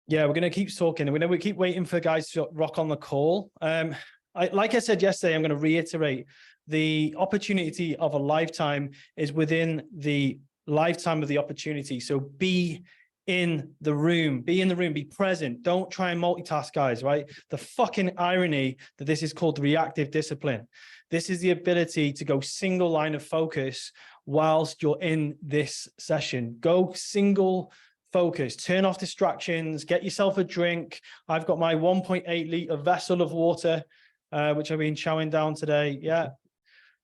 Yeah, we're going to keep talking. And we keep waiting for guys to rock on the call. Like I said yesterday, I'm going to reiterate, the opportunity of a lifetime is within the lifetime of the opportunity. So be in the room, be present. Don't try and multitask, guys, right? The fucking irony that this is called reactive discipline. This is the ability to go single line of focus whilst you're in this session. Go single focus, turn off distractions, get yourself a drink. I've got my 1.8 litre vessel of water, which I've been chowing down today. Yeah,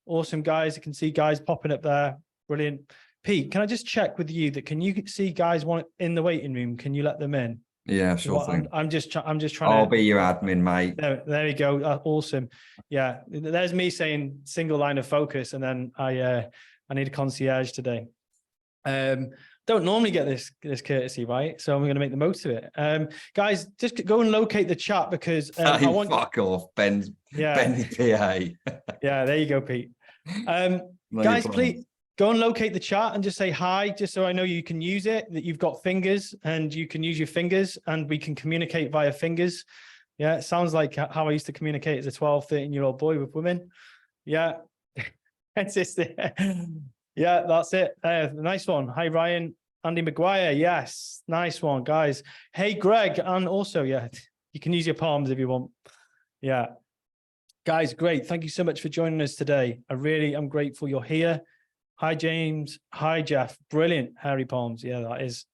awesome, guys. You can see guys popping up there. Brilliant. Pete, can I just check with you that, can you see guys in the waiting room? Can you let them in? Yeah, sure thing. I'm just trying I'll to be your admin, mate. There you go. Awesome. Yeah, there's me saying single line of focus, and then I need a concierge today. Don't normally get this courtesy, right? So I'm going to make the most of it. Guys, just go and locate the chat, because I want fuck off, Ben. Yeah. Ben the PA. Yeah, there you go, Pete. Guys, please go and locate the chat and just say hi, just so I know you can use it, that you've got fingers and you can use your fingers and we can communicate via fingers. Yeah, it sounds like how I used to communicate as a 12, 13-year-old boy with women. Yeah. Yeah, that's it. Nice one. Hi, Ryan. Andy McGuire. Yes, nice one, guys. Hey, Greg. And also, yeah, you can use your palms if you want. Yeah. Guys, great. Thank you so much for joining us today. I really am grateful you're here. Hi, James. Hi, Jeff. Brilliant. Hairy palms. Yeah, that is.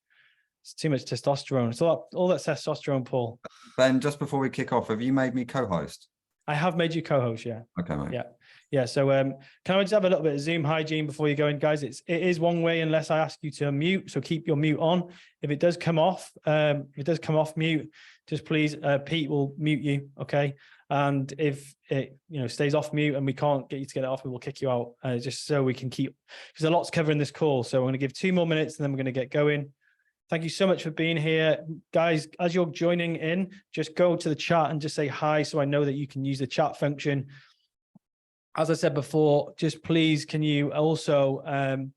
It's too much testosterone. It's all that testosterone, Paul. Ben, just before we kick off, have you made me co-host? I have made you co-host, yeah. Okay, mate. Yeah. Yeah. So can I just have a little bit of Zoom hygiene before you go in, guys? It is one way unless I ask you to mute. So keep your mute on. If it does come off, mute, just please, Pete will mute you. Okay. And if it stays off mute and we can't get you to get it off, we will kick you out, just so we can keep, because a lot's covering this call. So I'm going to give 2 more minutes and then we're going to get going. Thank you so much for being here. Guys, as you're joining in, just go to the chat and just say hi, so I know that you can use the chat function. As I said before, just please, can you also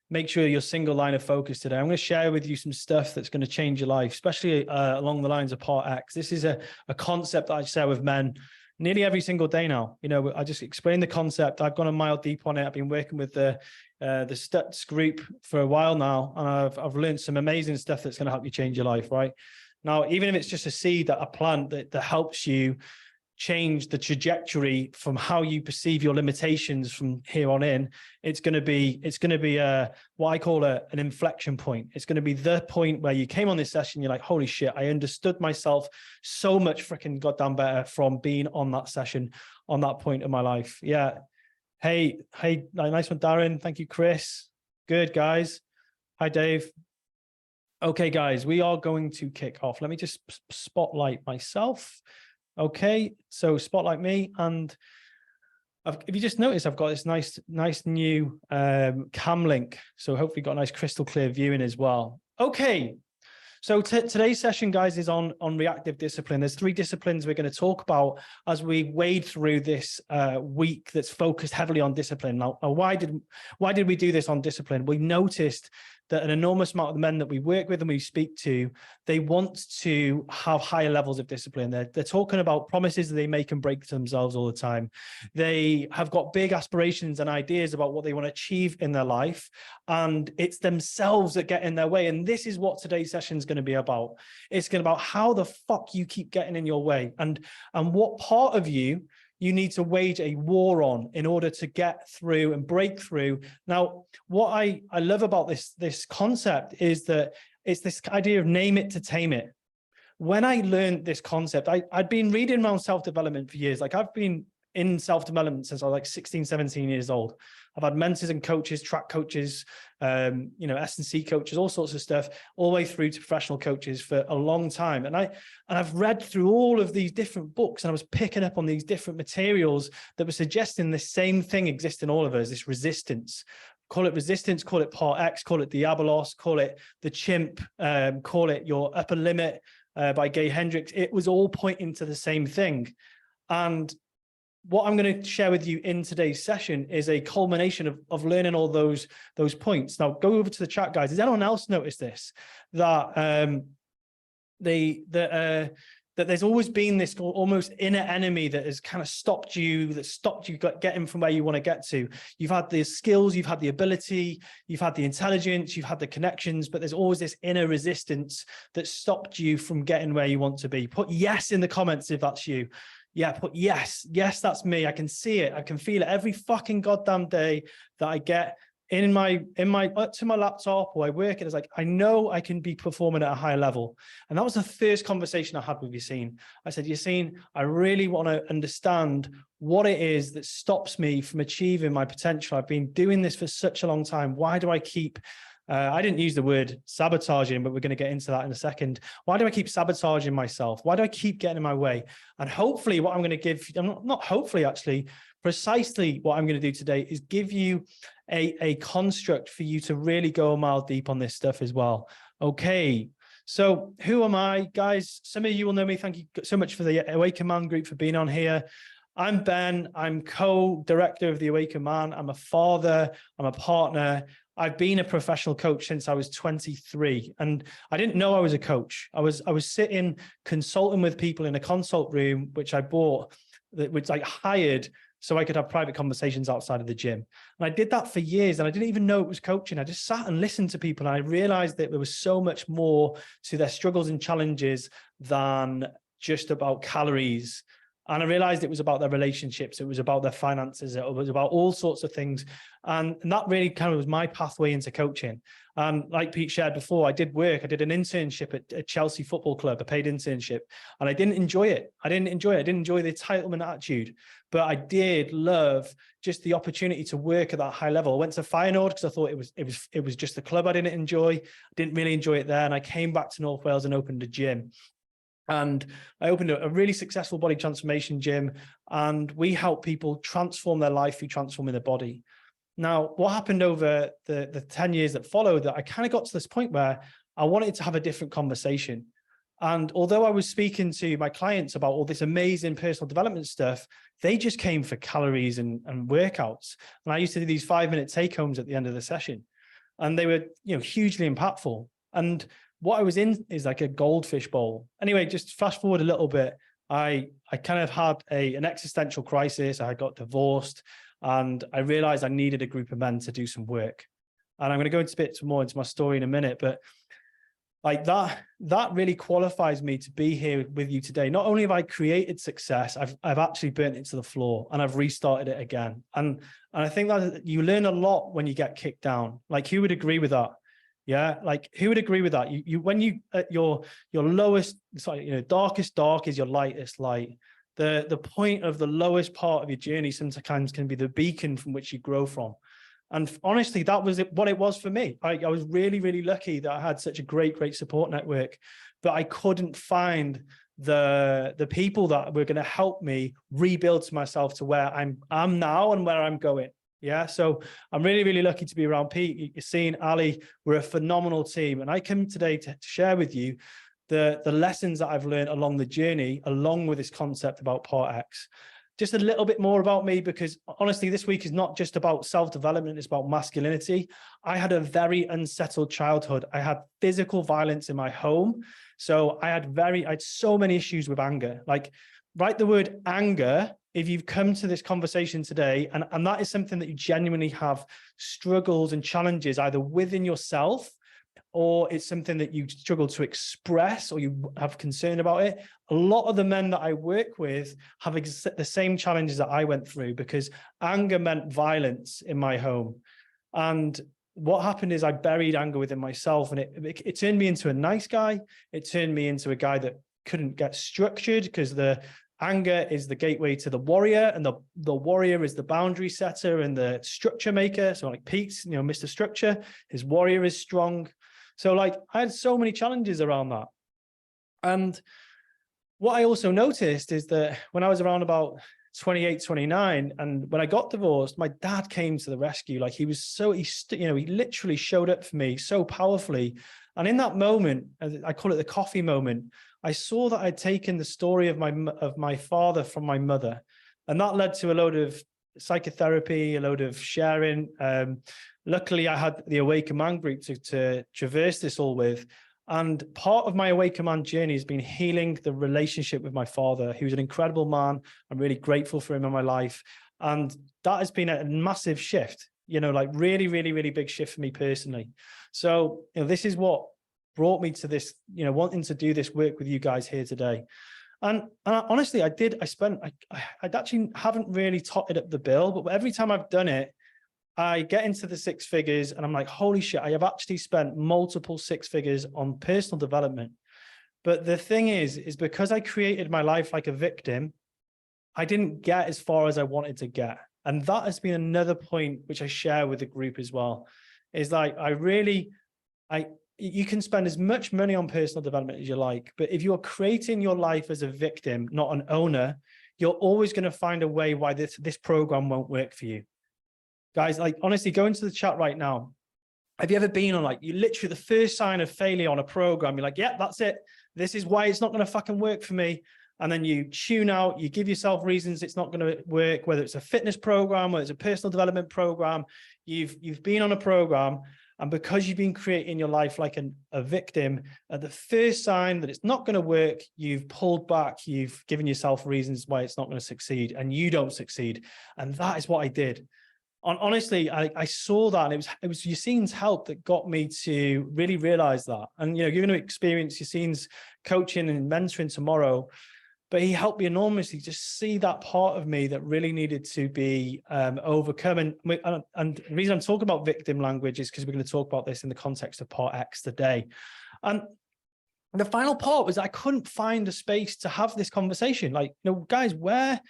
make sure you're single line of focus today? I'm going to share with you some stuff that's going to change your life, especially along the lines of Part X. This is a concept that I share with men nearly every single day now. I just explained the concept. I've gone a mile deep on it. I've been working with the Stutz group for a while now, and I've learned some amazing stuff that's going to help you change your life, right? Now, even if it's just a seed, that a plant that helps you change the trajectory from how you perceive your limitations from here on in, it's going to be what I call an inflection point. It's going to be the point where you came on this session, you're like, holy shit, I understood myself so much freaking goddamn better from being on that session, on that point of my life. Yeah. Hey, nice one, Darren. Thank you, Chris. Good, guys. Hi, Dave. Okay, guys, we are going to kick off. Let me just spotlight myself. Okay, so spotlight me, and if you just notice, I've got this nice new cam link, so hopefully got a nice crystal clear viewing as well. Okay, so today's session, guys, is on reactive discipline. There's 3 disciplines we're going to talk about as we wade through this week that's focused heavily on discipline. Now, why did we do this on discipline? We noticed that an enormous amount of the men that we work with and we speak to, they want to have higher levels of discipline. They're talking about promises that they make and break to themselves all the time. They have got big aspirations and ideas about what they want to achieve in their life, and it's themselves that get in their way. And this is what today's session is going to be about. It's going to be about how the fuck you keep getting in your way, and what part of you need to wage a war on in order to get through and break through. Now, what I love about this concept is that it's this idea of name it to tame it. When I learned this concept, I'd been reading around self-development for years. Like, I've been in self-development since I was like 16, 17 years old. I've had mentors and coaches, track coaches, S&C coaches, all sorts of stuff, all the way through to professional coaches for a long time. And I've read through all of these different books, and I was picking up on these different materials that were suggesting the same thing exists in all of us, this resistance. Call it resistance, call it Part X, call it Diabolos, call it the chimp, call it your upper limit by Gay Hendricks. It was all pointing to the same thing. And what I'm going to share with you in today's session is a culmination of learning all those points. Now, go over to the chat, guys. Has anyone else noticed this? That that there's always been this almost inner enemy that has kind of stopped you getting from where you want to get to. You've had the skills, you've had the ability, you've had the intelligence, you've had the connections, but there's always this inner resistance that stopped you from getting where you want to be. Put yes in the comments if that's you. Yeah, put yes. Yes, that's me. I can see it. I can feel it every fucking goddamn day that I get in my to my laptop or I work. It's like, I know I can be performing at a higher level. And that was the first conversation I had with Yassine. I said, Yassine, I really want to understand what it is that stops me from achieving my potential. I've been doing this for such a long time. Why do I keep I didn't use the word sabotaging, but we're going to get into that in a second. Why do I keep sabotaging myself? Why do I keep getting in my way? And hopefully what I'm going to give, not hopefully actually, precisely what I'm going to do today is give you a construct for you to really go a mile deep on this stuff as well. Okay. So who am I, guys? Some of you will know me. Thank you so much for the Awaken Man group for being on here. I'm Ben. I'm co-director of the Awaken Man. I'm a father. I'm a partner. I've been a professional coach since I was 23, and I didn't know I was a coach. I was sitting consulting with people in a consult room, which I bought, which I hired so I could have private conversations outside of the gym. And I did that for years, and I didn't even know it was coaching. I just sat and listened to people, and I realized that there was so much more to their struggles and challenges than just about calories. And I realized it was about their relationships. It was about their finances. It was about all sorts of things. And that really kind of was my pathway into coaching. And like Pete shared before, I did work. I did an internship at Chelsea Football Club, a paid internship. And I didn't enjoy it. I didn't enjoy the entitlement attitude. But I did love just the opportunity to work at that high level. I went to Feyenoord because I thought it was just the club I didn't enjoy. I didn't really enjoy it there. And I came back to North Wales and opened a gym. And I opened a really successful body transformation gym, and we help people transform their life through transforming their body. Now, what happened over the 10 years that followed, that I kind of got to this point where I wanted to have a different conversation. And although I was speaking to my clients about all this amazing personal development stuff, they just came for calories and workouts. And I used to do these 5-minute take homes at the end of the session, and they were, hugely impactful. And what I was in is like a goldfish bowl. Anyway, just fast forward a little bit. I kind of had an existential crisis. I got divorced, and I realized I needed a group of men to do some work. And I'm going to go into a bit more into my story in a minute, but like that really qualifies me to be here with you today. Not only have I created success, I've actually burnt it to the floor, and I've restarted it again. And I think that you learn a lot when you get kicked down. Like, who would agree with that? Yeah, like who would agree with that? When you at your lowest, sorry, darkest dark is your lightest light. The point of the lowest part of your journey sometimes can be the beacon from which you grow from. And honestly, that was what it was for me. I was really, really lucky that I had such a great support network, but I couldn't find the people that were going to help me rebuild to myself to where I'm now and where I'm going. Yeah, so I'm really, really lucky to be around Pete. Yassine, Ali, we're a phenomenal team. And I come today to share with you the lessons that I've learned along the journey, along with this concept about Part X. Just a little bit more about me, because honestly, this week is not just about self-development, it's about masculinity. I had a very unsettled childhood. I had physical violence in my home. So I had so many issues with anger. Like, write the word anger if you've come to this conversation today, and that is something that you genuinely have struggles and challenges either within yourself, or it's something that you struggle to express, or you have concern about it. A lot of the men that I work with have the same challenges that I went through, because anger meant violence in my home. And what happened is I buried anger within myself, and it turned me into a nice guy. It turned me into a guy that couldn't get structured, because the anger is the gateway to the warrior, and the warrior is the boundary setter and the structure maker. So like Pete's, Mr. Structure, his warrior is strong. So like I had so many challenges around that. And what I also noticed is that when I was around about 28, 29, and when I got divorced, my dad came to the rescue. Like he literally showed up for me so powerfully. And in that moment, I call it the coffee moment, I saw that I'd taken the story of my father from my mother. And that led to a load of psychotherapy, a load of sharing. Luckily, I had the Awaken Man group to traverse this all with. And part of my Away Command journey has been healing the relationship with my father. He was an incredible man. I'm really grateful for him in my life. And that has been a massive shift, like really, really, really big shift for me personally. So, this is what brought me to this, wanting to do this work with you guys here today. And honestly, I actually haven't really totted up the bill, but every time I've done it, I get into the six figures and I'm like, holy shit, I have actually spent multiple six figures on personal development. But the thing is because I created my life like a victim, I didn't get as far as I wanted to get. And that has been another point which I share with the group as well, is like, you can spend as much money on personal development as you like, but if you're creating your life as a victim, not an owner, you're always going to find a way why this program won't work for you. Guys, like, honestly, go into the chat right now. Have you ever been on, like, you literally, the first sign of failure on a program, you're like, yeah, that's it. This is why it's not going to fucking work for me. And then you tune out, you give yourself reasons it's not going to work, whether it's a fitness program, whether it's a personal development program. You've been on a program, and because you've been creating your life like a victim, at the first sign that it's not going to work, you've pulled back, you've given yourself reasons why it's not going to succeed, and you don't succeed. And that is what I did. Honestly, I saw that, and it was Yassine's help that got me to really realize that. And, you're going to experience Yassine's coaching and mentoring tomorrow, but he helped me enormously just see that part of me that really needed to be overcome. And the reason I'm talking about victim language is because we're going to talk about this in the context of part X today. And the final part was I couldn't find a space to have this conversation. Like, guys, where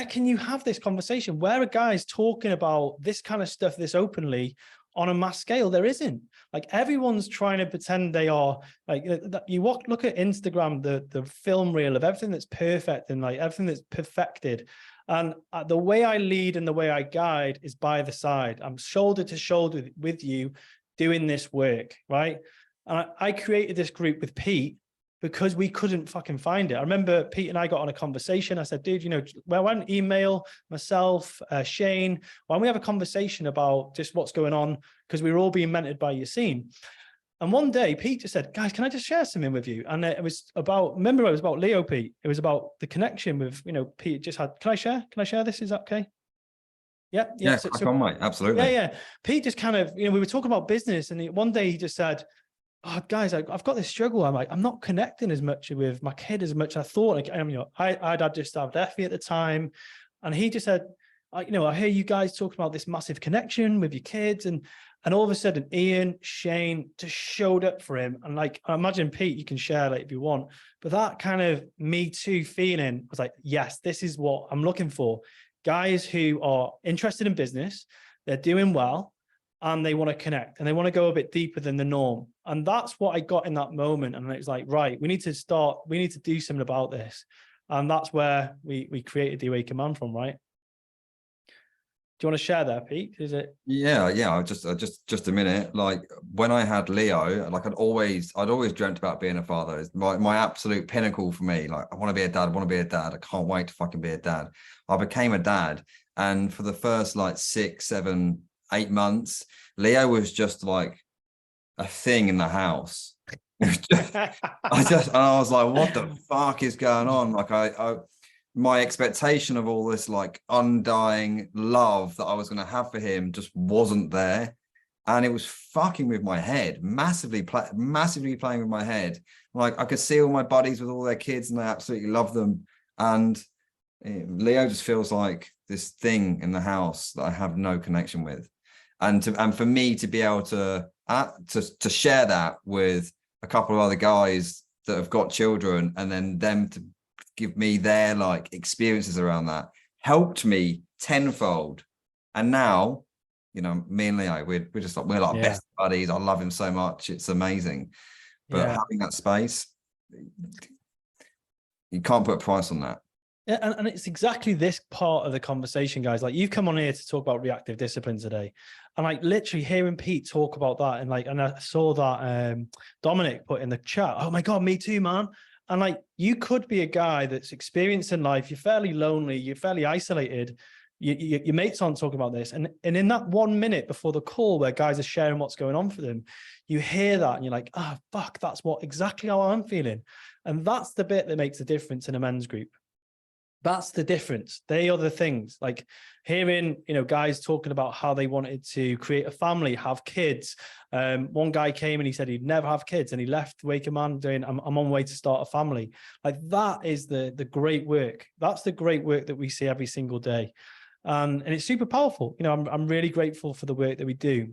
can you have this conversation? Where are guys talking about this kind of stuff this openly on a mass scale? There isn't. Like, everyone's trying to pretend they are, like, you look at Instagram, the film reel of everything that's perfect and like everything that's perfected. And the way I lead and the way I guide is by the side. I'm shoulder to shoulder with you doing this work, right? And I created this group with Pete because we couldn't fucking find it. I remember Pete and I got on a conversation. I said, dude, why don't email myself, Shane, why don't we have a conversation about just what's going on? Because we were all being mentored by Yassine. And one day Pete just said, guys, can I just share something with you? And it was about Leo, Pete. It was about the connection with, Pete just had, can I share this? Is that okay? Yeah. Yeah, so, mate. Absolutely. Yeah. Pete just kind of, we were talking about business, and one day he just said, oh, guys, I've got this struggle. I'm not connecting as much with my kid as much as I thought. I'd just started Effie at the time. And he just said, I hear you guys talking about this massive connection with your kids. And all of a sudden, Ian, Shane just showed up for him. And like, I imagine Pete, you can share if you want, but that kind of me too feeling was like, yes, this is what I'm looking for. Guys who are interested in business, they're doing well, and they want to connect, and they want to go a bit deeper than the norm. And that's what I got in that moment. And it's like, right, we need to do something about this. And that's where we created the Away Command from, right? Do you want to share that, Pete? Is it? Yeah. Just a minute. Like, when I had Leo, like I'd always dreamt about being a father. It's my absolute pinnacle for me. Like, I want to be a dad. I can't wait to fucking be a dad. I became a dad. And for the first like 6, 7, 8 months, Leo was just like a thing in the house. I was like, what the fuck is going on? Like, my expectation of all this like undying love that I was going to have for him just wasn't there, and it was fucking with my head, massively playing with my head. Like, I could see all my buddies with all their kids, and I absolutely love them, and Leo just feels like this thing in the house that I have no connection with. And for me to be able to share that with a couple of other guys that have got children, and then them to give me their like experiences around that, helped me tenfold. And now, me and Leo, we're just like, we're like best buddies. I love him so much. It's amazing. But having that space, you can't put a price on that. Yeah, and it's exactly this part of the conversation, guys. Like, you've come on here to talk about reactive discipline today, and like literally hearing Pete talk about that, and I saw that Dominic put in the chat, oh my God, me too, man. And like, you could be a guy that's experienced in life, you're fairly lonely, you're fairly isolated, Your mates aren't talking about this. And in that 1 minute before the call where guys are sharing what's going on for them, you hear that and you're like, oh, fuck, that's exactly how I'm feeling. And that's the bit that makes the difference in a men's group. That's the difference. They are the things, like hearing, guys talking about how they wanted to create a family, have kids. One guy came and he said he'd never have kids, and he left Wake a Man doing, I'm on my way to start a family. Like, that is the great work. That's the great work that we see every single day. And it's super powerful. I'm really grateful for the work that we do.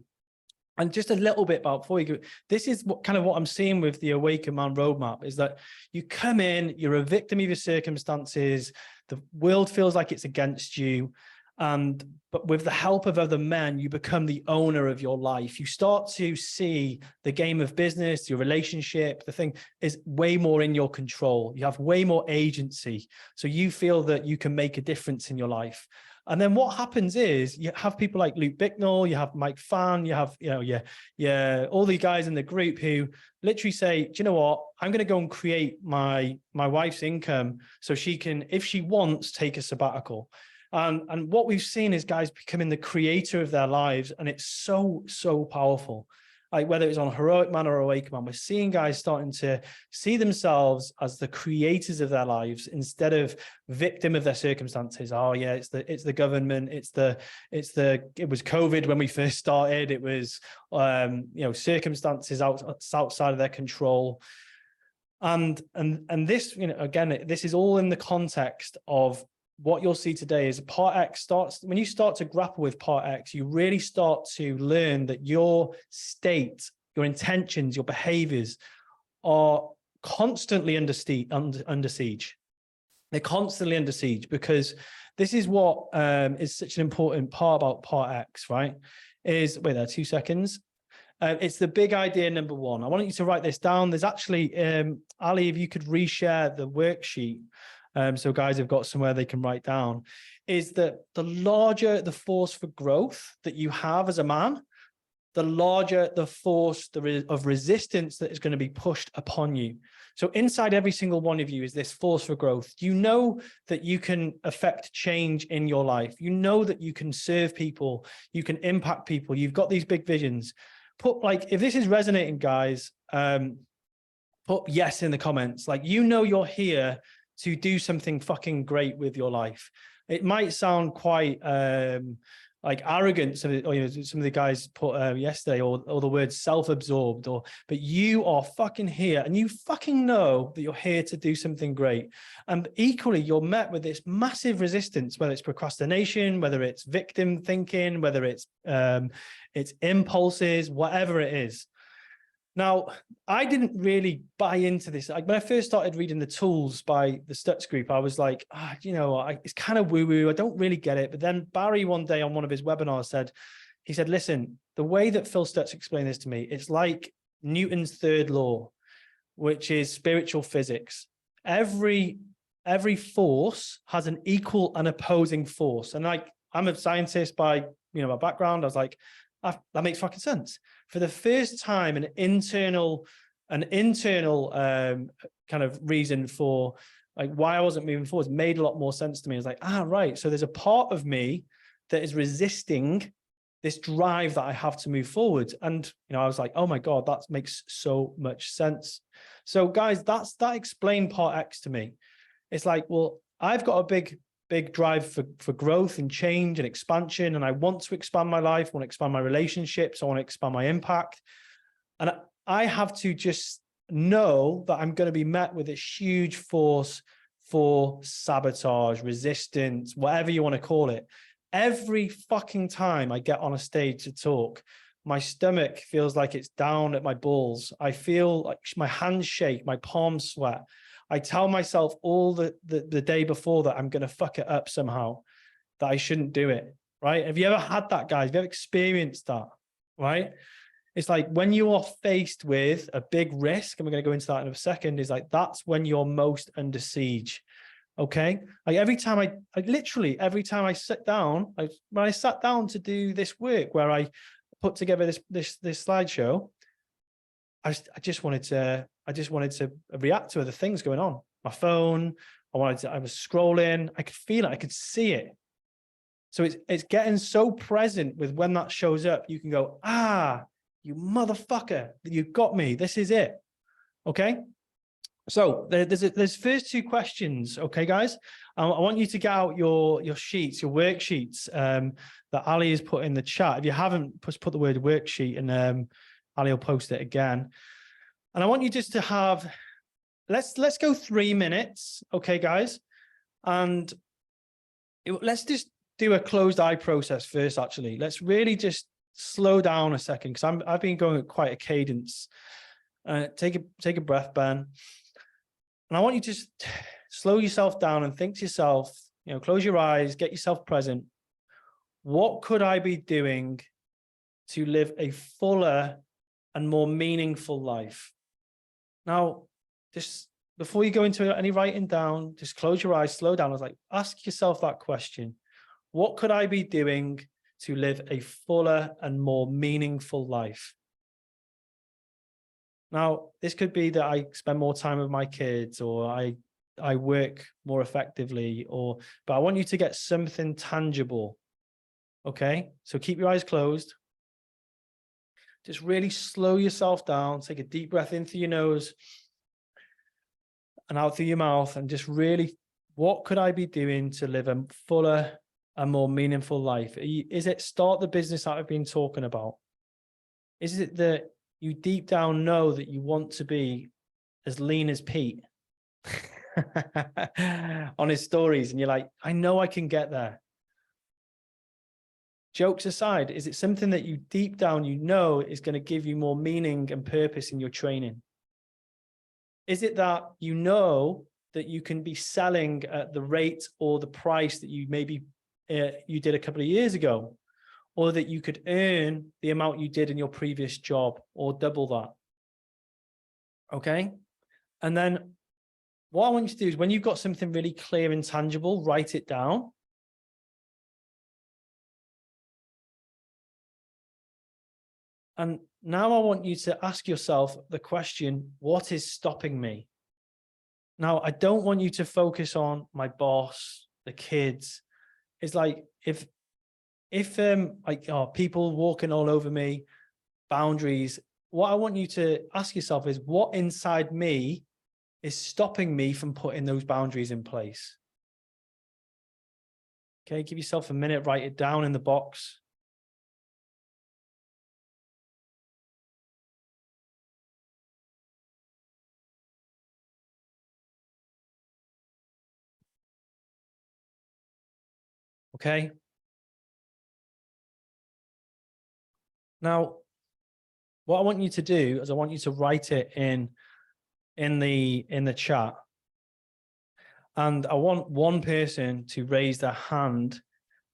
And just a little bit about before you go, this is what I'm seeing with the Awaken Man roadmap, is that you come in, you're a victim of your circumstances. The world feels like it's against you. But with the help of other men, you become the owner of your life. You start to see the game of business, your relationship, the thing is way more in your control. You have way more agency. So you feel that you can make a difference in your life. And then what happens is you have people like Luke Bicknell, you have Mike Phan, you have, all the guys in the group who literally say, do you know what? I'm going to go and create my wife's income so she can, if she wants, take a sabbatical. And what we've seen is guys becoming the creator of their lives. And it's so, so powerful. Like whether it's on Heroic Man or Awake Man, we're seeing guys starting to see themselves as the creators of their lives instead of victim of their circumstances. Oh yeah, it's the government, it was COVID when we first started. It was circumstances outside of their control. And this, again, this is all in the context of what you'll see today is part X starts, when you start to grapple with part X, you really start to learn that your state, your intentions, your behaviors are constantly under siege. They're constantly under siege, because this is what is such an important part about part X, right? Wait there, 2 seconds. It's the big idea number one. I want you to write this down. There's actually, Ali, if you could reshare the worksheet. So guys have got somewhere they can write down, is that the larger the force for growth that you have as a man, the larger the force of resistance that is going to be pushed upon you. So inside every single one of you is this force for growth. You know that you can affect change in your life. You know that you can serve people. You can impact people. You've got these big visions. If this is resonating, guys, put yes in the comments. Like, you're here to do something fucking great with your life. It might sound quite arrogant, some of the guys put yesterday, or the word self-absorbed, but you are fucking here, and you fucking know that you're here to do something great. And equally, you're met with this massive resistance, whether it's procrastination, whether it's victim thinking, whether it's impulses, whatever it is. Now, I didn't really buy into this. When I first started reading the tools by the Stutz group, I was like, it's kind of woo-woo. I don't really get it. But then Barry one day on one of his webinars said, listen, the way that Phil Stutz explained this to me, it's like Newton's third law, which is spiritual physics. Every force has an equal and opposing force. And I'm a scientist by my background. I was like, that makes fucking sense. For the first time, an internal kind of reason for why I wasn't moving forward made a lot more sense to me. I was like, right. So there's a part of me that is resisting this drive that I have to move forward. And, I was like, oh my God, that makes so much sense. So guys, that explained part X to me. It's like, well, I've got a big drive for growth and change and expansion. And I want to expand my life, I want to expand my relationships, I want to expand my impact. And I have to just know that I'm going to be met with this huge force for sabotage, resistance, whatever you want to call it. Every fucking time I get on a stage to talk, my stomach feels like it's down at my balls. I feel like my hands shake, my palms sweat. I tell myself all the day before that I'm going to fuck it up somehow, that I shouldn't do it, right? Have you ever had that, guys? Have you ever experienced that, right? It's like when you are faced with a big risk, and we're going to go into that in a second, is like, that's when you're most under siege, okay? Like every time every time I sit down, when I sat down to do this work where I put together this slideshow, I just wanted to react to other things going on. My phone, I was scrolling, I could feel it, I could see it. So it's getting so present with when that shows up, you can go, ah, you motherfucker, you got me. This is it. Okay. So there's first two questions. Okay, guys, I want you to get out your sheets, your worksheets that Ali has put in the chat. If you haven't, put the word worksheet, and Ali will post it again. And I want you just to have, let's go 3 minutes. Okay, guys. And let's just do a closed eye process first. Actually, let's really just slow down a second, because I've been going at quite a cadence. Take a breath, Ben. And I want you to just slow yourself down and think to yourself, close your eyes, get yourself present. What could I be doing to live a fuller and more meaningful life? Now, just before you go into any writing down, just close your eyes, slow down. I was like, ask yourself that question. What could I be doing to live a fuller and more meaningful life? Now, this could be that I spend more time with my kids, or I work more effectively, but I want you to get something tangible. Okay, so keep your eyes closed. Just really slow yourself down. Take a deep breath in through your nose and out through your mouth, and just really, what could I be doing to live a fuller and more meaningful life? Is it start the business that I've been talking about? Is it that you deep down know that you want to be as lean as Pete on his stories, and you're like, I know I can get there? Jokes aside, is it something that you deep down is going to give you more meaning and purpose in your training? Is it that you know that you can be selling at the rate or the price that you maybe you did a couple of years ago, or that you could earn the amount you did in your previous job, or double that? Okay. And then what I want you to do is, when you've got something really clear and tangible, write it down. And now I want you to ask yourself the question, what is stopping me? Now, I don't want you to focus on my boss, the kids. It's like, if people walking all over me, boundaries, what I want you to ask yourself is, what inside me is stopping me from putting those boundaries in place? Okay, give yourself a minute, write it down in the box. Okay. Now, what I want you to do is I want you to write it in the chat. And I want one person to raise their hand,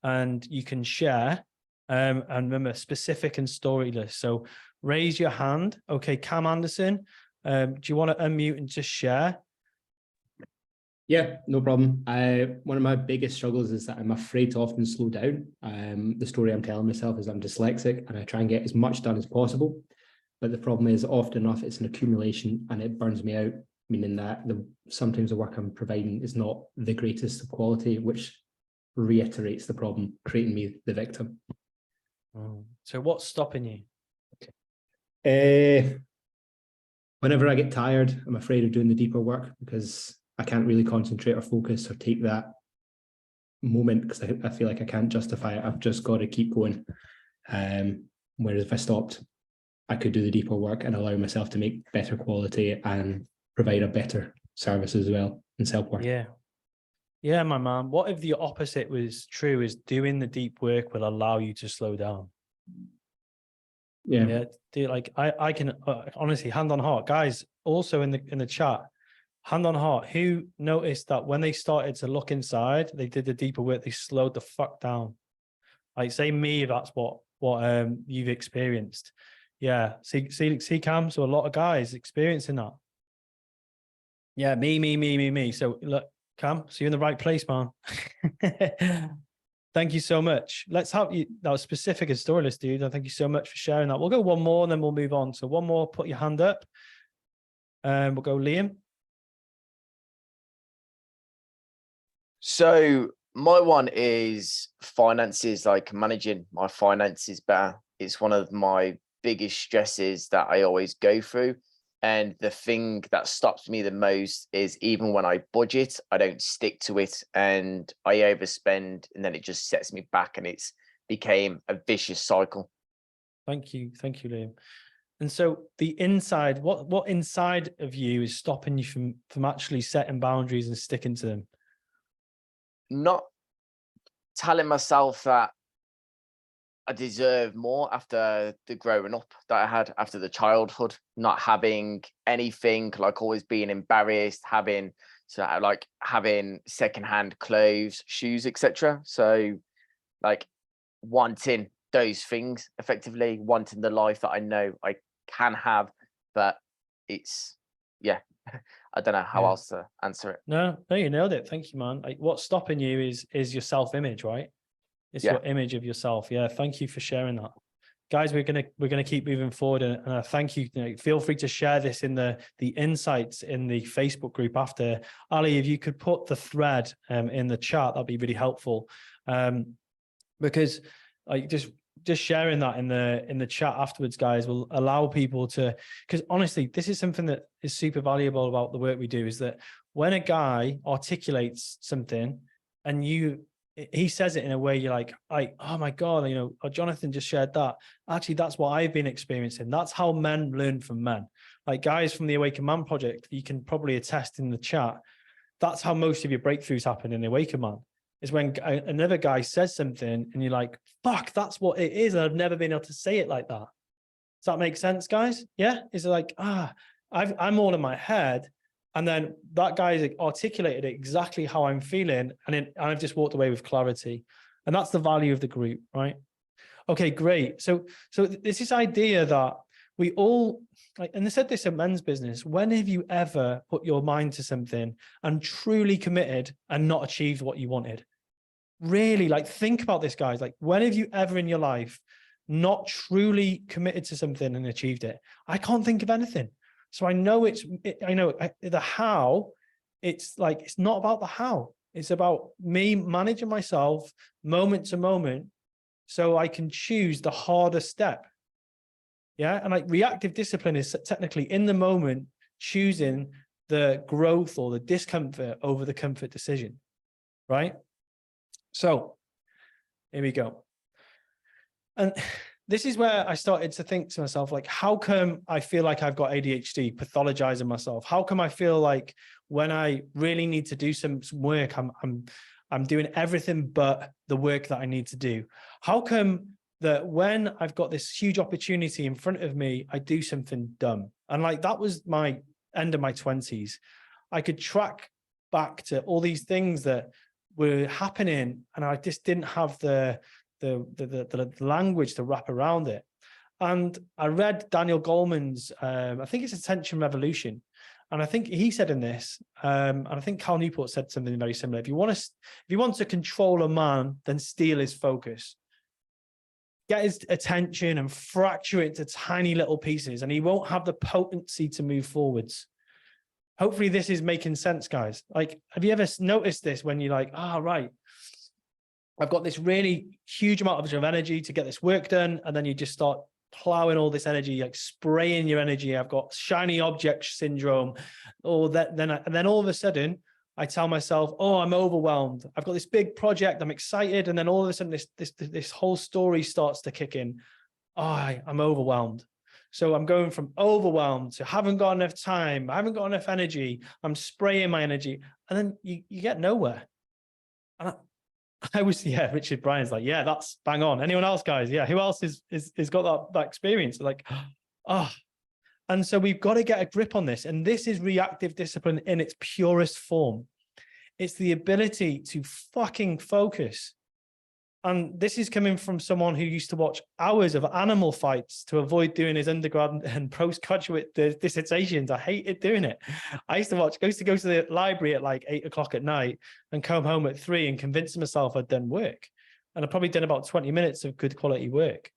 and you can share. And remember, specific and storyless. So raise your hand. Okay, Cam Anderson, do you want to unmute and just share? Yeah, no problem. One of my biggest struggles is that I'm afraid to often slow down. The story I'm telling myself is I'm dyslexic, and I try and get as much done as possible. But the problem is, often enough, it's an accumulation, and it burns me out, meaning that sometimes the work I'm providing is not the greatest of quality, which reiterates the problem, creating me the victim. So what's stopping you? Whenever I get tired, I'm afraid of doing the deeper work, because I can't really concentrate or focus or take that moment, because I feel like I can't justify it. I've just got to keep going. Whereas if I stopped, I could do the deeper work and allow myself to make better quality and provide a better service as well in self-work. Yeah, my man. What if the opposite was true, is doing the deep work will allow you to slow down? Yeah, dude, like I can honestly, hand on heart, guys, also in the chat, hand on heart, who noticed that when they started to look inside, they did the deeper work, they slowed the fuck down? Like, say me, if that's what you've experienced. Yeah, see, Cam. So a lot of guys experiencing that. Yeah, me. So look, Cam, so you're in the right place, man. Thank you so much. Let's have you. That was specific and storyless, dude. And thank you so much for sharing that. We'll go one more and then we'll move on. So one more, put your hand up. We'll go Liam. So My one is finances, like managing my finances better. It's one of my biggest stresses that I always go through. And the thing that stops me the most is even when I budget, I don't stick to it and I overspend, and then it just sets me back, and it's became a vicious cycle. Thank you, Liam. And so the inside, what inside of you is stopping you from actually setting boundaries and sticking to them? Not telling myself that I deserve more after the growing up that I had, after the childhood, not having anything, like always being embarrassed, having secondhand clothes, shoes, etc. So like wanting those things, effectively wanting the life that I know I can have, but it's, yeah, I don't know how else to answer it. No, you nailed it. Thank you, man. Like, what's stopping you is your self-image, right? It's your image of yourself. Yeah, thank you for sharing that. Guys, we're gonna keep moving forward, and thank you. Feel free to share this in the insights in the Facebook group after. Ali, if you could put the thread in the chat, that'd be really helpful. Because like just sharing that in the chat afterwards, guys, will allow people to, because honestly, this is something that is super valuable about the work we do, is that when a guy articulates something and he says it in a way you're like, oh my God, Jonathan just shared that. Actually, that's what I've been experiencing. That's how men learn from men. Like guys from the Awaken Man Project, you can probably attest in the chat. That's how most of your breakthroughs happen in the Awaken Man, is when another guy says something and you're like, fuck, that's what it is. And I've never been able to say it like that. Does that make sense, guys? Yeah. It's like, I'm all in my head. And then that guy's articulated exactly how I'm feeling. And I've just walked away with clarity. And that's the value of the group, right? Okay, great. So there's this idea that we all, and they said this in men's business, when have you ever put your mind to something and truly committed and not achieved what you wanted? Really, like, think about this, guys. Like, when have you ever in your life not truly committed to something and achieved it? I can't think of anything. So I know the how. It's like, it's not about the how. It's about me managing myself moment to moment so I can choose the harder step. Yeah. And like reactive discipline is technically in the moment choosing the growth or the discomfort over the comfort decision. Right. So here we go. And this is where I started to think to myself, like, how come I feel like I've got ADHD, pathologizing myself? How come I feel like when I really need to do some work, I'm doing everything but the work that I need to do? How come that when I've got this huge opportunity in front of me, I do something dumb? And like, that was my end of my 20s. I could track back to all these things that were happening, and I just didn't have the language to wrap around it. And I read Daniel Goleman's, I think it's Attention Revolution. And I think he said in this, and I think Cal Newport said something very similar. If you want to control a man, then steal his focus. Get his attention and fracture it into tiny little pieces, and he won't have the potency to move forwards. Hopefully this is making sense, guys. Like, have you ever noticed this when you're like, right, I've got this really huge amount of energy to get this work done, and then you just start plowing all this energy, like spraying your energy. I've got shiny object syndrome, or that. Then all of a sudden, I tell myself, I'm overwhelmed. I've got this big project. I'm excited, and then all of a sudden, this whole story starts to kick in. I'm overwhelmed. So I'm going from overwhelmed to haven't got enough time. I haven't got enough energy. I'm spraying my energy, and then you get nowhere. And I was, Richard Bryan's like, that's bang on. Anyone else, guys? Yeah, who else is got that experience? Like, and so we've got to get a grip on this. And this is reactive discipline in its purest form. It's the ability to fucking focus. And this is coming from someone who used to watch hours of animal fights to avoid doing his undergrad and postgraduate dissertations. I hated doing it. I used to go to the library at like 8 o'clock at night and come home at 3 and convince myself I'd done work. And I'd probably done about 20 minutes of good quality work.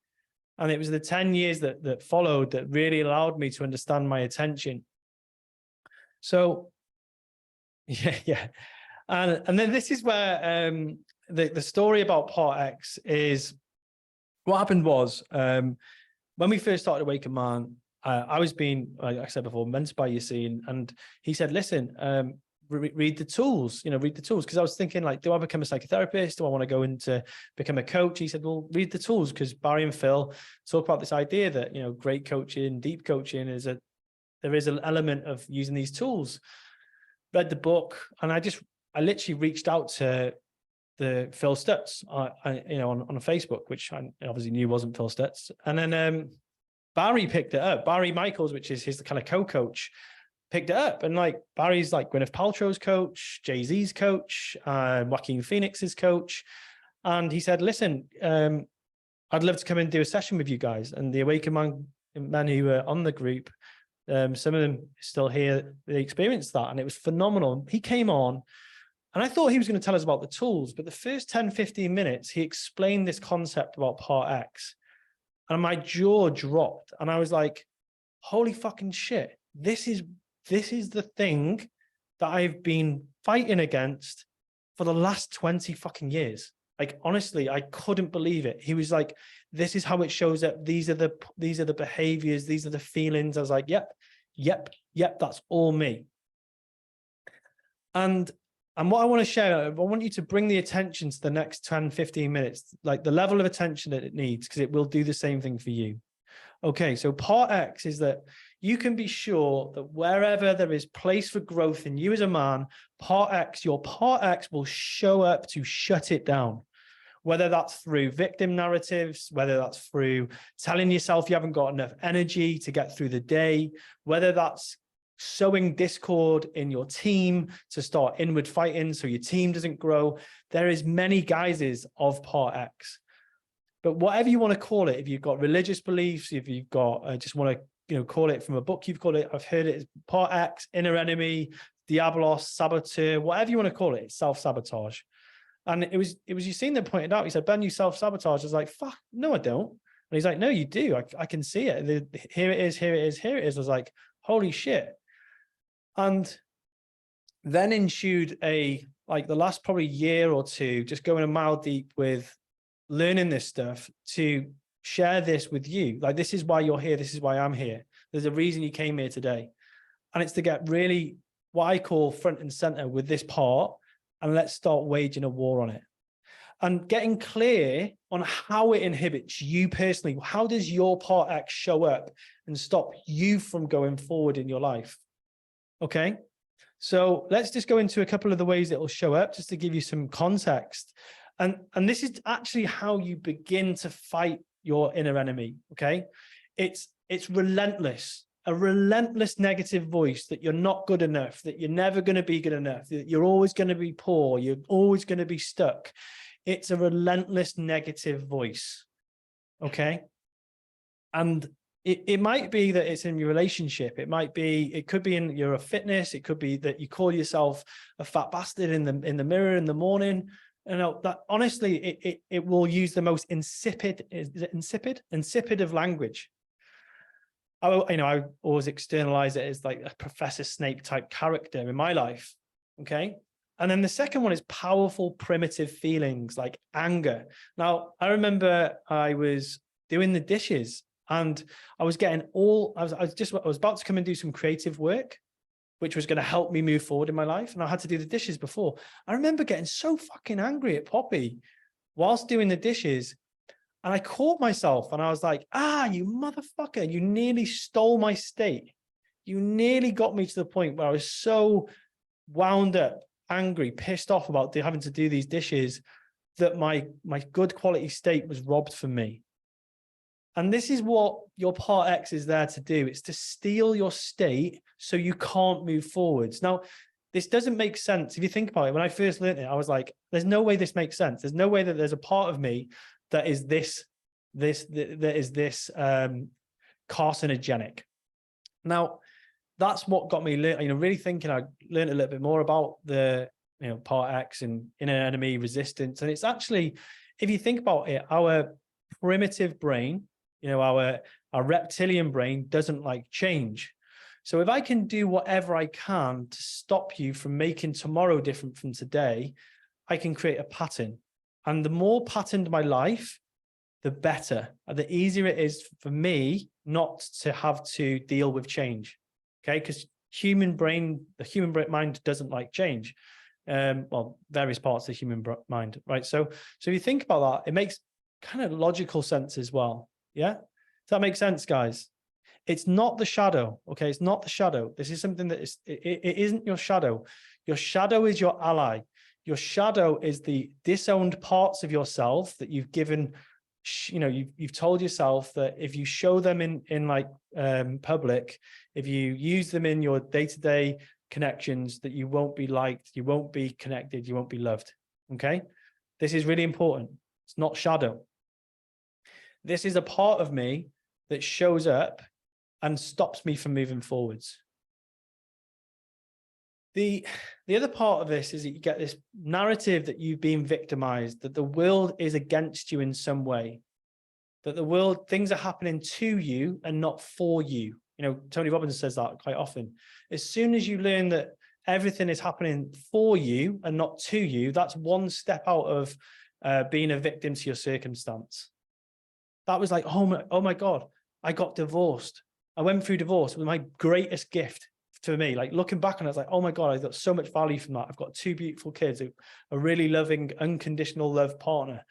And it was the 10 years that followed that really allowed me to understand my attention. So, yeah. And then this is where the story about Part X is, what happened was, when we first started Awaken Man, I was being, like I said before, mentored by Yassine, and he said, listen, read the tools, read the tools. Because I was thinking, like, do I become a psychotherapist? Do I want to go into become a coach? He said, well, read the tools, because Barry and Phil talk about this idea that, great coaching, deep coaching there is an element of using these tools. Read the book, and I literally reached out to the Phil Stutz, on Facebook, which I obviously knew wasn't Phil Stutz. And then Barry picked it up. Barry Michaels, which is his kind of co-coach, picked it up. And like, Barry's like Gwyneth Paltrow's coach, Jay-Z's coach, Joaquin Phoenix's coach. And he said, listen, I'd love to come and do a session with you guys. And the Awaken men who were on the group, some of them still here, they experienced that. And it was phenomenal. He came on, and I thought he was going to tell us about the tools, but the first 10, 15 minutes, he explained this concept about Part X. And my jaw dropped, and I was like, holy fucking shit. This is the thing that I've been fighting against for the last 20 fucking years. Like, honestly, I couldn't believe it. He was like, this is how it shows up. These are the behaviors. These are the feelings. I was like, yep, that's all me. And what I want to share, I want you to bring the attention to the next 10, 15 minutes, like the level of attention that it needs, because it will do the same thing for you. Okay, so Part X is that you can be sure that wherever there is place for growth in you as a man, your Part X will show up to shut it down. Whether that's through victim narratives, whether that's through telling yourself you haven't got enough energy to get through the day, whether that's sowing discord in your team to start inward fighting so your team doesn't grow. There is many guises of Part X. But whatever you want to call it, if you've got religious beliefs, if you've got, just want to, call it from a book, you've called it, I've heard it as Part X, inner enemy, Diabolos, saboteur, whatever you want to call it, it's self-sabotage. And it was Yassine that pointed out, he said, Ben, you self-sabotage. I was like, fuck, no, I don't. And he's like, no, you do. I can see it. Here it is, here it is, here it is. I was like, holy shit. And then ensued the last probably year or two, just going a mile deep with learning this stuff to share this with you. Like, this is why you're here. This is why I'm here. There's a reason you came here today. And it's to get really what I call front and center with this part, and let's start waging a war on it. And getting clear on how it inhibits you personally. How does your Part X show up and stop you from going forward in your life? Okay, so let's just go into a couple of the ways it will show up, just to give you some context. And this is actually how you begin to fight your inner enemy. Okay, it's relentless, a relentless negative voice that you're not good enough, that you're never going to be good enough, that you're always going to be poor, you're always going to be stuck. It's a relentless negative voice. Okay, and it might be that it's in your relationship. It could be in your fitness. It could be that you call yourself a fat bastard in the mirror in the morning. That honestly, it will use the most insipid of language. I always externalize it as like a Professor Snape type character in my life. Okay. And then the second one is powerful, primitive feelings like anger. Now, I remember I was doing the dishes, and I was getting I was about to come and do some creative work, which was going to help me move forward in my life. And I had to do the dishes before. I remember getting so fucking angry at Poppy whilst doing the dishes. And I caught myself and I was like, you motherfucker, you nearly stole my state. You nearly got me to the point where I was so wound up, angry, pissed off about having to do these dishes that my good quality state was robbed from me. And this is what your Part X is there to do. It's to steal your state so you can't move forwards. Now, this doesn't make sense. If you think about it, when I first learned it, I was like, there's no way this makes sense. There's no way that there's a part of me that is this carcinogenic. Now, that's what got me, really thinking. I learned a little bit more about the, Part X and inner enemy resistance. And it's actually, if you think about it, our primitive brain, our reptilian brain doesn't like change. So if I can do whatever I can to stop you from making tomorrow different from today, I can create a pattern. And the more patterned my life, the better, and the easier it is for me not to have to deal with change. Okay, because the human mind doesn't like change. Well, various parts of the human mind, right? So if you think about that, it makes kind of logical sense as well. Yeah, does that make sense, guys? It's not the shadow. Okay, it's not the shadow. This is something that is. It isn't your shadow. Your shadow is your ally. Your shadow is the disowned parts of yourself that you've given. You know, you've told yourself that if you show them in like public, if you use them in your day-to-day connections, that you won't be liked, you won't be connected, you won't be loved. Okay, this is really important. It's not shadow. This is a part of me that shows up and stops me from moving forwards. The other part of this is that you get this narrative that you've been victimized, that the world is against you in some way, that the world, things are happening to you and not for you. You know, Tony Robbins says that quite often. As soon as you learn that everything is happening for you and not to you, that's one step out of being a victim to your circumstance. That was like, oh my God, I got divorced. I went through divorce. It was my greatest gift to me. Like looking back and I was like, oh my God, I got so much value from that. I've got 2 beautiful kids, a really loving, unconditional love partner.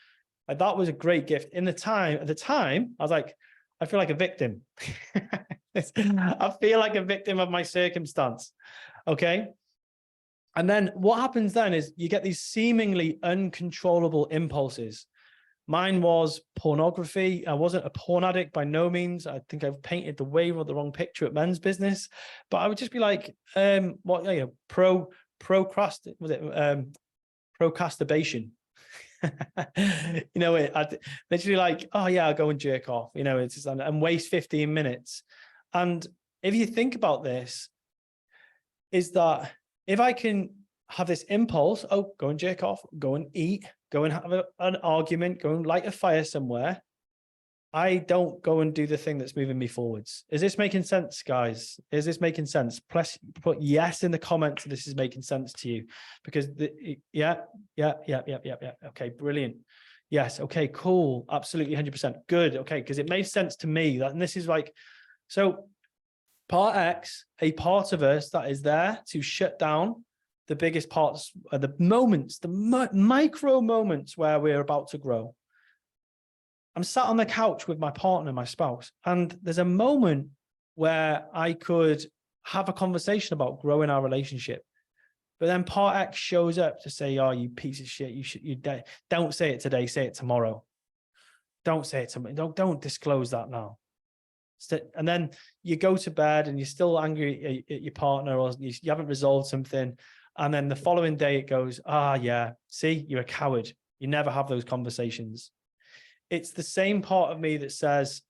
Like, that was a great gift. At the time, I was like, I feel like a victim. I feel like a victim of my circumstance. Okay. And then what happens then is you get these seemingly uncontrollable impulses. Mine was pornography. I wasn't a porn addict by no means. I think I've painted the wave of the wrong picture at Men's Business, but I would just be like, procrastination. You know, I'd literally like, oh yeah, I'll go and jerk off, you know, it's just, and waste 15 minutes. And if you think about this, is that if I can have this impulse, oh, go and jerk off, go and eat, go and have an argument, go and light a fire somewhere, I don't go and do the thing that's moving me forwards. Is this making sense, guys? Is this making sense? Plus, put yes in the comments if this is making sense to you, because yeah. Okay, brilliant. Yes. Okay, cool. Absolutely 100%. Good. Okay, because it made sense to me that, and this is like, so part X, a part of us that is there to shut down the biggest parts, the moments, the micro moments where we're about to grow. I'm sat on the couch with my partner, my spouse, and there's a moment where I could have a conversation about growing our relationship. But then part X shows up to say, oh, you piece of shit, don't say it today, say it tomorrow. Don't say it to me. Don't disclose that now. And then you go to bed and you're still angry at your partner, or you haven't resolved something. And then the following day it goes, yeah, see, you're a coward. You never have those conversations. It's the same part of me that says,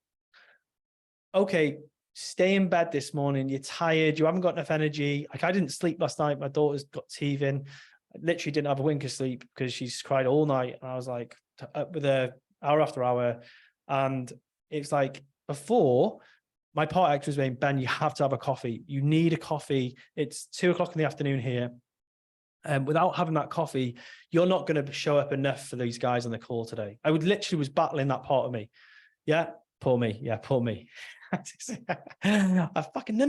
okay, stay in bed this morning. You're tired. You haven't got enough energy. Like, I didn't sleep last night. My daughter's got teething. I literally didn't have a wink of sleep because she's cried all night. And I was like up with her hour after hour. And it's like, before, my part X was saying, Ben, you have to have a coffee. You need a coffee. It's 2 o'clock in the afternoon here. And without having that coffee, you're not going to show up enough for these guys on the call today. I would literally was battling that part of me. Yeah, poor me. Yeah, poor me. None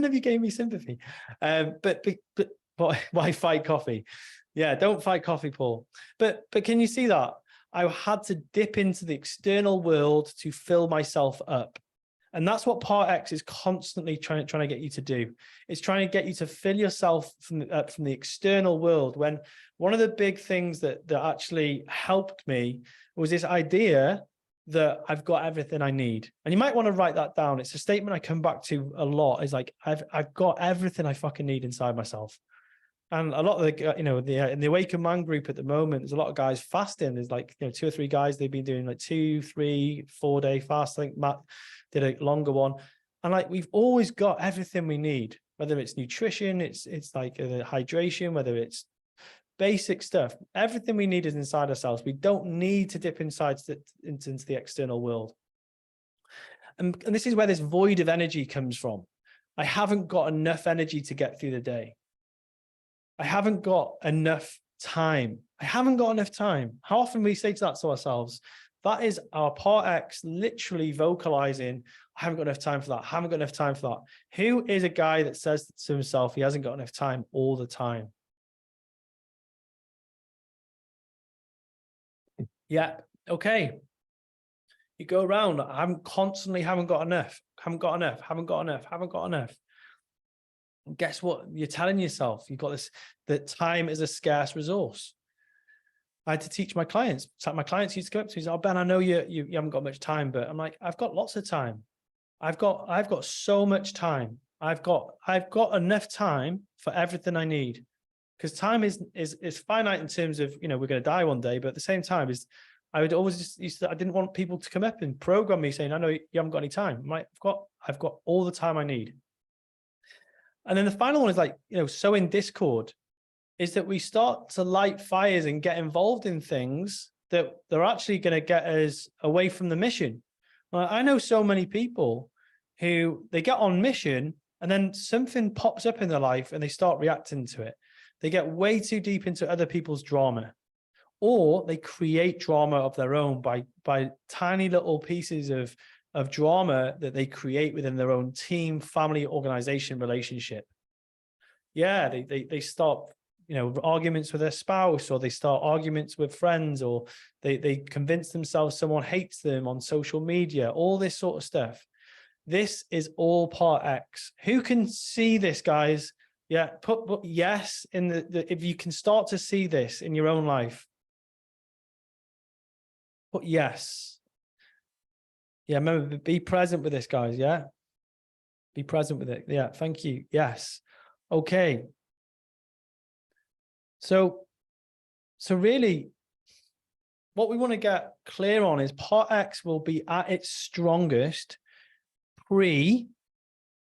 of you gave me sympathy. But why fight coffee? Yeah, don't fight coffee, Paul. But can you see that? I had to dip into the external world to fill myself up. And that's what part X is constantly trying to get you to do. It's trying to get you to fill yourself from the external world. When one of the big things that actually helped me was this idea that I've got everything I need. And you might want to write that down. It's a statement I come back to a lot. Is like, I've got everything I fucking need inside myself. And a lot of the, in the Awakened Man group at the moment, there's a lot of guys fasting. There's like, 2 or 3 guys, they've been doing like 2, 3, 4 day fast. I think Matt did a longer one. And like, we've always got everything we need, whether it's nutrition, it's like hydration, whether it's basic stuff. Everything we need is inside ourselves. We don't need to dip inside into the external world. And this is where this void of energy comes from. I haven't got enough energy to get through the day. I haven't got enough time. I haven't got enough time. How often we say that to ourselves? That is our part X literally vocalizing, I haven't got enough time for that. I haven't got enough time for that. Who is a guy that says to himself he hasn't got enough time all the time? Yeah, okay. You go around, haven't got enough, haven't got enough, haven't got enough, haven't got enough. And guess what? You're telling yourself you've got this, that time is a scarce resource. I had to teach my clients. My clients used to come up to me and say, "Oh, Ben, I know you haven't got much time," but I'm like, I've got lots of time. I've got so much time. I've got enough time for everything I need. Because time is finite in terms of, you know, we're going to die one day, but at the same time I would always I didn't want people to come up and program me saying, "I know you haven't got any time." I'm like, I've got all the time I need. And then the final one is like, you know, sowing discord, is that we start to light fires and get involved in things that they're actually going to get us away from the mission. I know so many people who they get on mission and then something pops up in their life and they start reacting to it. They get way too deep into other people's drama, or they create drama of their own by tiny little pieces of drama that they create within their own team, family, organization, relationship. Yeah, they start, you know, arguments with their spouse, or they start arguments with friends, or they convince themselves someone hates them on social media, all this sort of stuff. This is all part X. Who can see this, guys? Yeah, put yes in the if you can start to see this in your own life. Put yes. Yeah, remember, be present with this, guys. Yeah, be present with it. Yeah, thank you. Yes. Okay. So really, what we want to get clear on is part X will be at its strongest pre,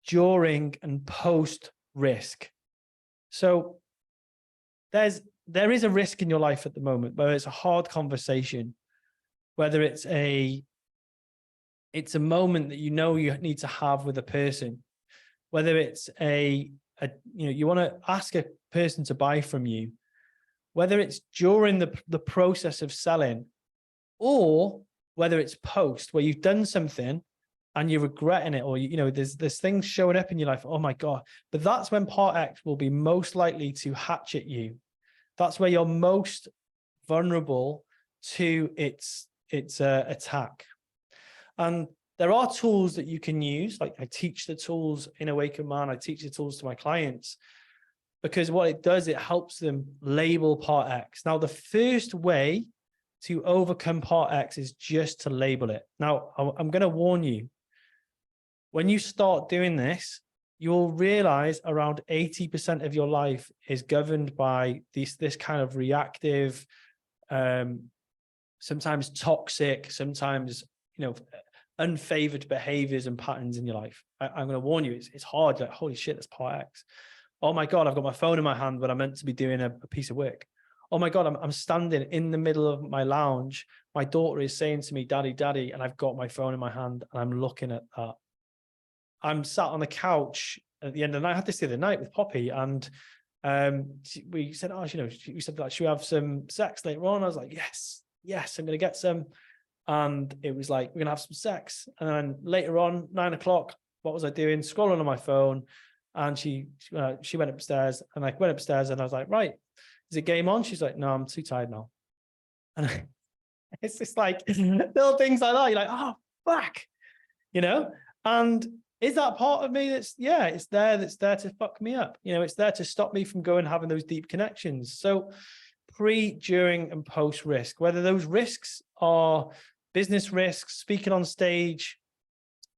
during, and post risk. So there is a risk in your life at the moment, whether it's a hard conversation, whether it's a moment that you know you need to have with a person, whether it's you know, you want to ask a person to buy from you, whether it's during the process of selling, or whether it's post, where you've done something and you're regretting it, or you know, there's things showing up in your life. Oh my God. But that's when part X will be most likely to hatchet you. That's where you're most vulnerable to its attack. And there are tools that you can use. Like I teach the tools in Awaken Man. I teach the tools to my clients, because what it does, it helps them label part X. Now, the first way to overcome part X is just to label it. Now, I'm going to warn you, when you start doing this, you'll realize around 80% of your life is governed by this kind of reactive, sometimes toxic, sometimes, you know, unfavored behaviors and patterns in your life. I'm going to warn you, it's hard. Like, holy shit, that's part X. Oh my God, I've got my phone in my hand when I'm meant to be doing a piece of work. Oh my God, I'm standing in the middle of my lounge. My daughter is saying to me, "Daddy, Daddy," and I've got my phone in my hand and I'm looking at that. I'm sat on the couch at the end of the night. I had this the other night with Poppy, and we said, "Oh, you know," we said, like, "Should we have some sex later on?" I was like, yes, I'm going to get some. And it was like, we're going to have some sex. And then later on, 9 o'clock, what was I doing? Scrolling on my phone. And she went upstairs, and I went upstairs and I was like, "Right, is it game on?" She's like, "No, I'm too tired now." And it's just like little things like that. You're like, oh, fuck, you know? And is that part of me that's, yeah, it's there to fuck me up. You know, it's there to stop me from going and having those deep connections. So pre, during, and post risk, whether those risks are business risks, speaking on stage,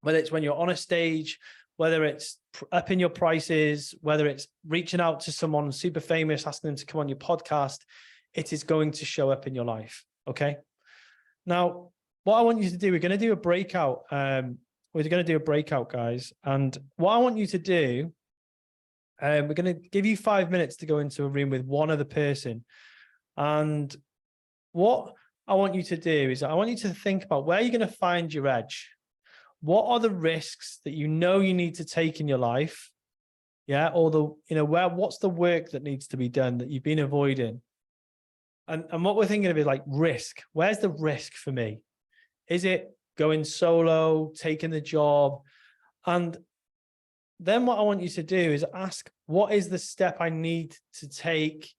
whether it's when you're on a stage, whether it's upping your prices, whether it's reaching out to someone super famous, asking them to come on your podcast, it is going to show up in your life. Okay. Now, what I want you to do, we're going to do a breakout. We're going to do a breakout, guys. And what I want you to do, we're going to give you 5 minutes to go into a room with one other person. And what I want you to do is I want you to think about where you're going to find your edge. what are the risks that you know you need to take in your life? Yeah. Or what's the work that needs to be done that you've been avoiding? And what we're thinking of is like risk. Where's the risk for me? Is it going solo, taking the job? And then what I want you to do is ask, what is the step I need to take?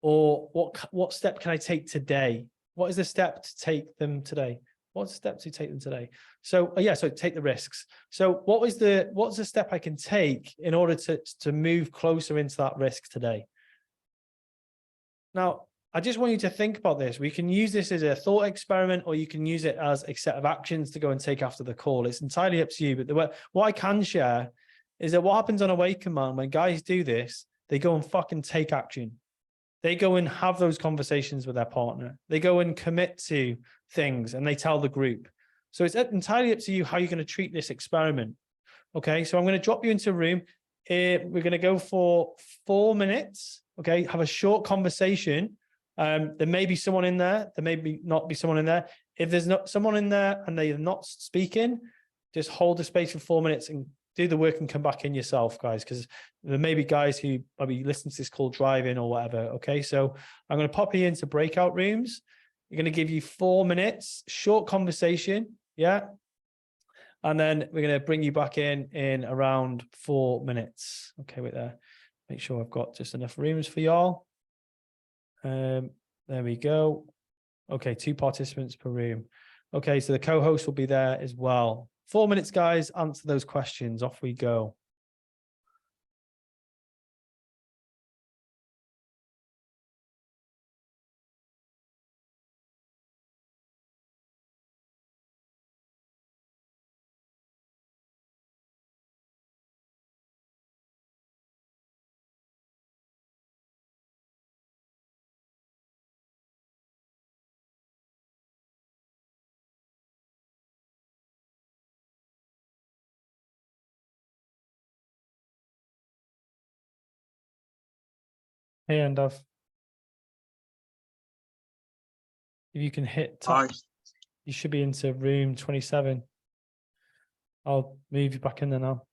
Or what step can I take today? What is the step to take them today? What's the step to take them today? So so take the risks. So what's the step I can take in order to move closer into that risk today? Now, I just want you to think about this. We can use this as a thought experiment, or you can use it as a set of actions to go and take after the call. It's entirely up to you. But what I can share is that what happens on Awaken Man, when guys do this, they go and fucking take action. They go and have those conversations with their partner. They go and commit to things and they tell the group. So it's entirely up to you how you're going to treat this experiment. Okay, so I'm going to drop you into a room. We're going to go for 4 minutes. Okay, have a short conversation. There may be someone in there. There may not be someone in there. If there's not someone in there and they're not speaking, just hold the space for 4 minutes and do the work and come back in yourself, guys, because there may be guys who maybe listen to this call driving or whatever. Okay, so I'm going to pop you into breakout rooms. We're going to give you 4 minutes, short conversation. Yeah. And then we're going to bring you back in around 4 minutes. Okay, wait there. Make sure I've got just enough rooms for y'all. There we go. Okay, 2 participants per room. Okay, so the co-host will be there as well. 4 minutes, guys. Answer those questions. Off we go. Hey, Andov. If you can hit top, you should be into room 27. I'll move you back in there now.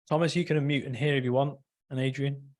Thomas, you can unmute and hear if you want, and Adrian.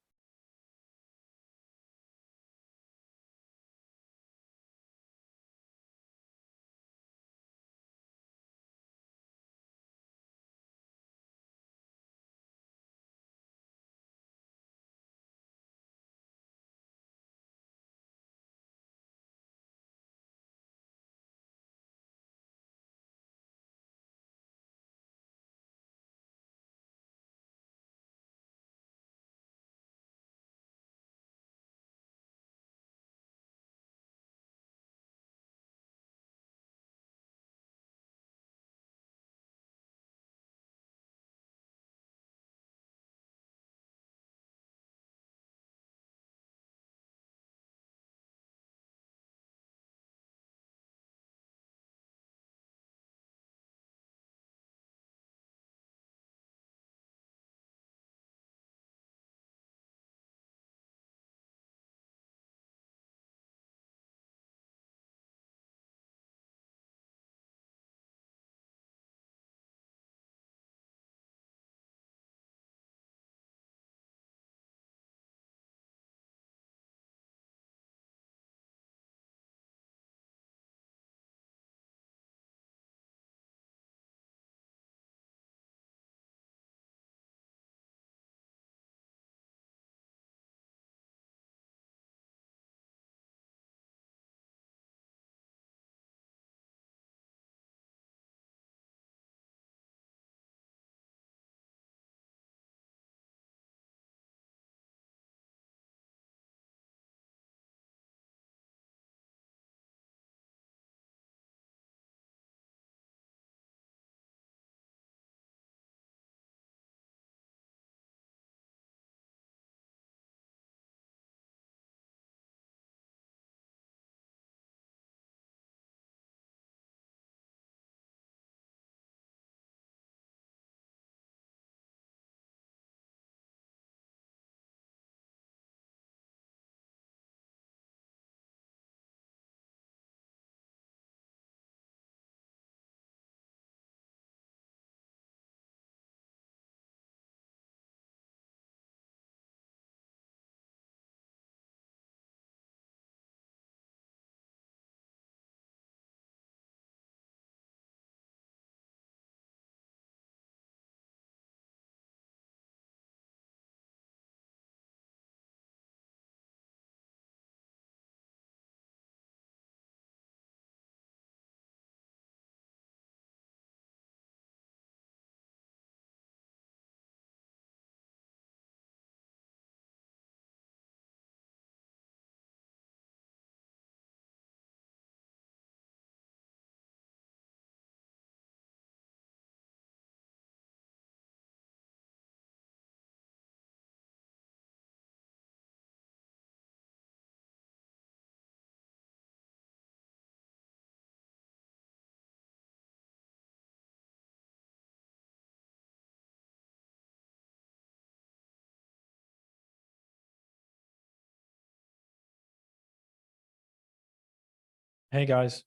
Hey guys.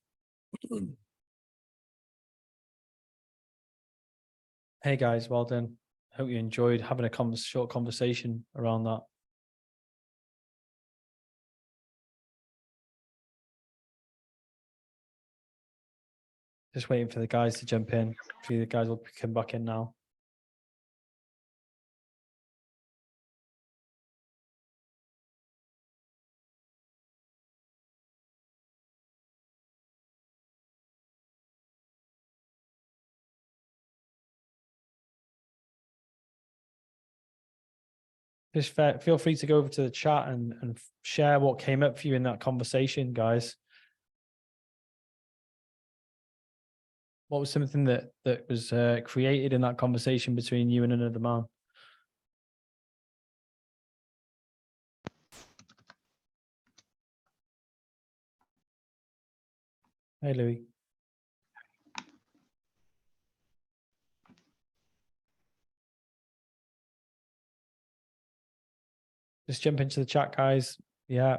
Hey guys, well done. Hope you enjoyed having a short conversation around that. Just waiting for the guys to jump in. Hopefully the guys will come back in now. Just feel free to go over to the chat and share what came up for you in that conversation, guys. What was something that was created in that conversation between you and another man? Hey, Louis. Just jump into the chat, guys. Yeah.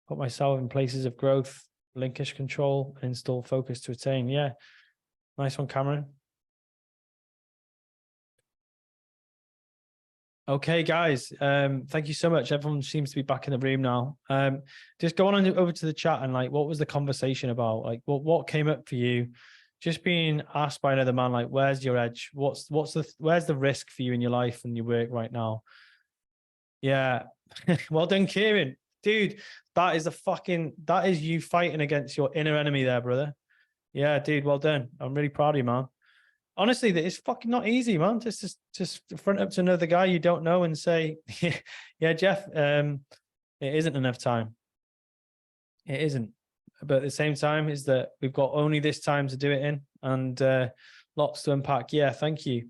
Put myself in places of growth, linkage control, install focus to attain. Yeah. Nice one, Cameron. Okay, guys. Thank you so much. Everyone seems to be back in the room now. Just go on over to the chat and like, what was the conversation about? Like, what came up for you? Just being asked by another man, like, where's your edge? Where's the risk for you in your life and your work right now? Yeah. Well done, Kieran. Dude, that is you fighting against your inner enemy there, brother. Yeah, dude, well done. I'm really proud of you, man. Honestly, that it's fucking not easy, man. Just front up to another guy you don't know and say, yeah, Jeff, it isn't enough time. It isn't. But at the same time, is that we've got only this time to do it in, and lots to unpack. Yeah, thank you.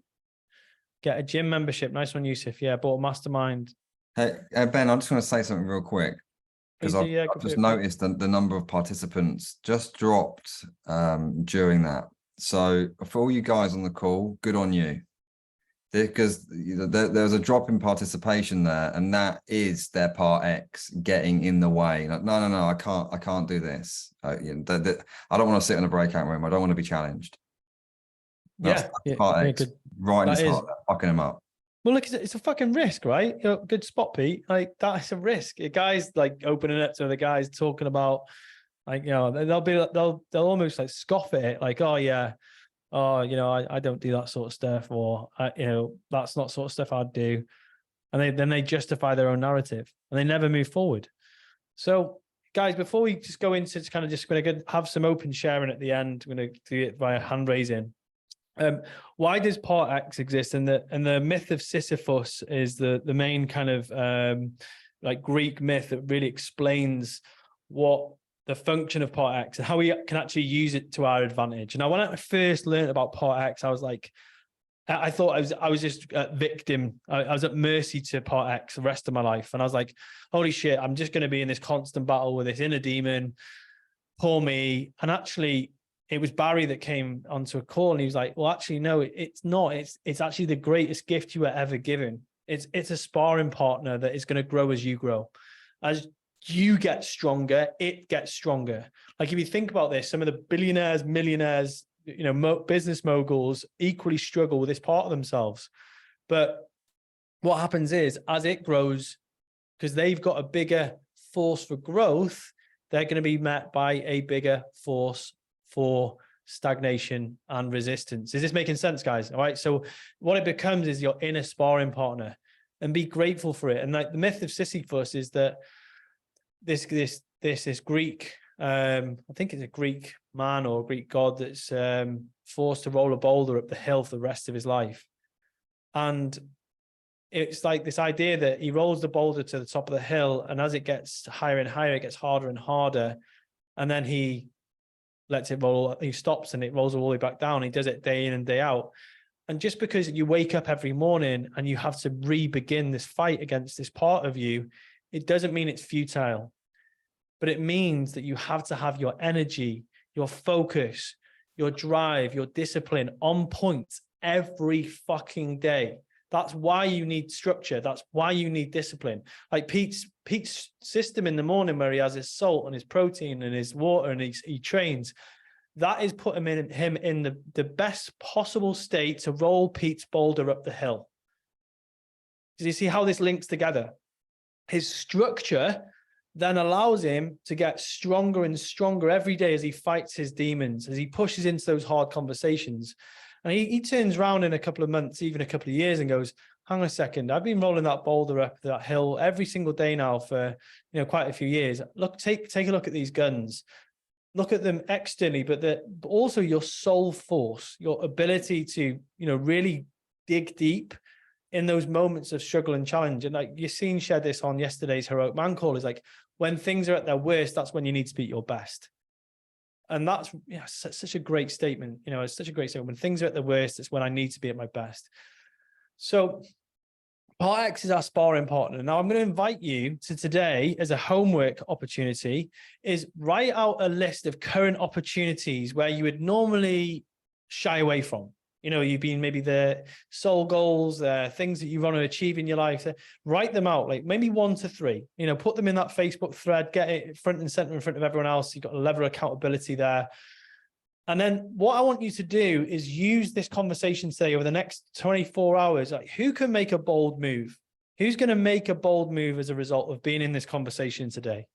Get a gym membership. Nice one, Yusuf. Yeah, bought a mastermind. Hey, Ben, I just want to say something real quick, because I've just noticed that the number of participants just dropped during that. So for all you guys on the call, good on you. Because there's a drop in participation there, and that is their part X getting in the way. Like, no, I can't do this. I don't want to sit in a breakout room. I don't want to be challenged. That's part X, right in the start, fucking them up. Well, look, it's a fucking risk, right? Good spot, Pete. Like, that's a risk. A guy's like opening up to the guys talking about, like, they'll almost like scoff at it, like, oh yeah, oh, I don't do that sort of stuff, or that's not sort of stuff I'd do, and then they justify their own narrative and they never move forward. So, guys, before we just go into kind of just going to have some open sharing at the end, I'm going to do it via hand raising. Why does part X exist? And the myth of Sisyphus is the main kind of like Greek myth that really explains what the function of part X and how we can actually use it to our advantage. And when I first learned about part X, I was like, I thought I was just a victim. I was at mercy to part X the rest of my life. And I was like, holy shit, I'm just going to be in this constant battle with this inner demon. Poor me. And actually, it was Barry that came onto a call and he was like, well, actually, no, it's not. It's actually the greatest gift you were ever given. It's a sparring partner that is going to grow as you grow. As you get stronger, it gets stronger. Like, if you think about this, some of the billionaires, millionaires, business moguls equally struggle with this part of themselves. But what happens is, as it grows, because they've got a bigger force for growth, they're going to be met by a bigger force for stagnation and resistance. Is this making sense, guys? All right. So what it becomes is your inner sparring partner, and be grateful for it. And like the myth of Sisyphus is that this Greek, I think it's a Greek man or a Greek god that's forced to roll a boulder up the hill for the rest of his life. And it's like this idea that he rolls the boulder to the top of the hill, and as it gets higher and higher, it gets harder and harder. And then he lets it roll, he stops and it rolls all the way back down. He does it day in and day out. And just because you wake up every morning and you have to re-begin this fight against this part of you, it doesn't mean it's futile. But it means that you have to have your energy, your focus, your drive, your discipline on point every fucking day. That's why you need structure. That's why you need discipline. Like Pete's system in the morning, where he has his salt and his protein and his water and he trains, that is putting him in the best possible state to roll Pete's boulder up the hill. Do you see how this links together? His structure then allows him to get stronger and stronger every day as he fights his demons, as he pushes into those hard conversations. And he turns around in a couple of months, even a couple of years, and goes, hang on a second, I've been rolling that boulder up that hill every single day now for, you know, quite a few years. Look, take a look at these guns. Look at them externally, but also your soul force, your ability to, you know, really dig deep in those moments of struggle and challenge. And like Yassine shared this on yesterday's Heroic Man call, is like, when things are at their worst, that's when you need to be at your best. And that's, you know, such a great statement. You know, it's such a great statement. When things are at their worst, it's when I need to be at my best. So Part X is our sparring partner. Now I'm going to invite you to today, as a homework opportunity, is write out a list of current opportunities where you would normally shy away from. You know, you've been maybe the soul goals, things that you want to achieve in your life. Write them out, like maybe 1 to 3. You know, put them in that Facebook thread, get it front and center in front of everyone else. You've got a level of accountability there. And then what I want you to do is use this conversation today over the next 24 hours. Like, who can make a bold move? Who's going to make a bold move as a result of being in this conversation today?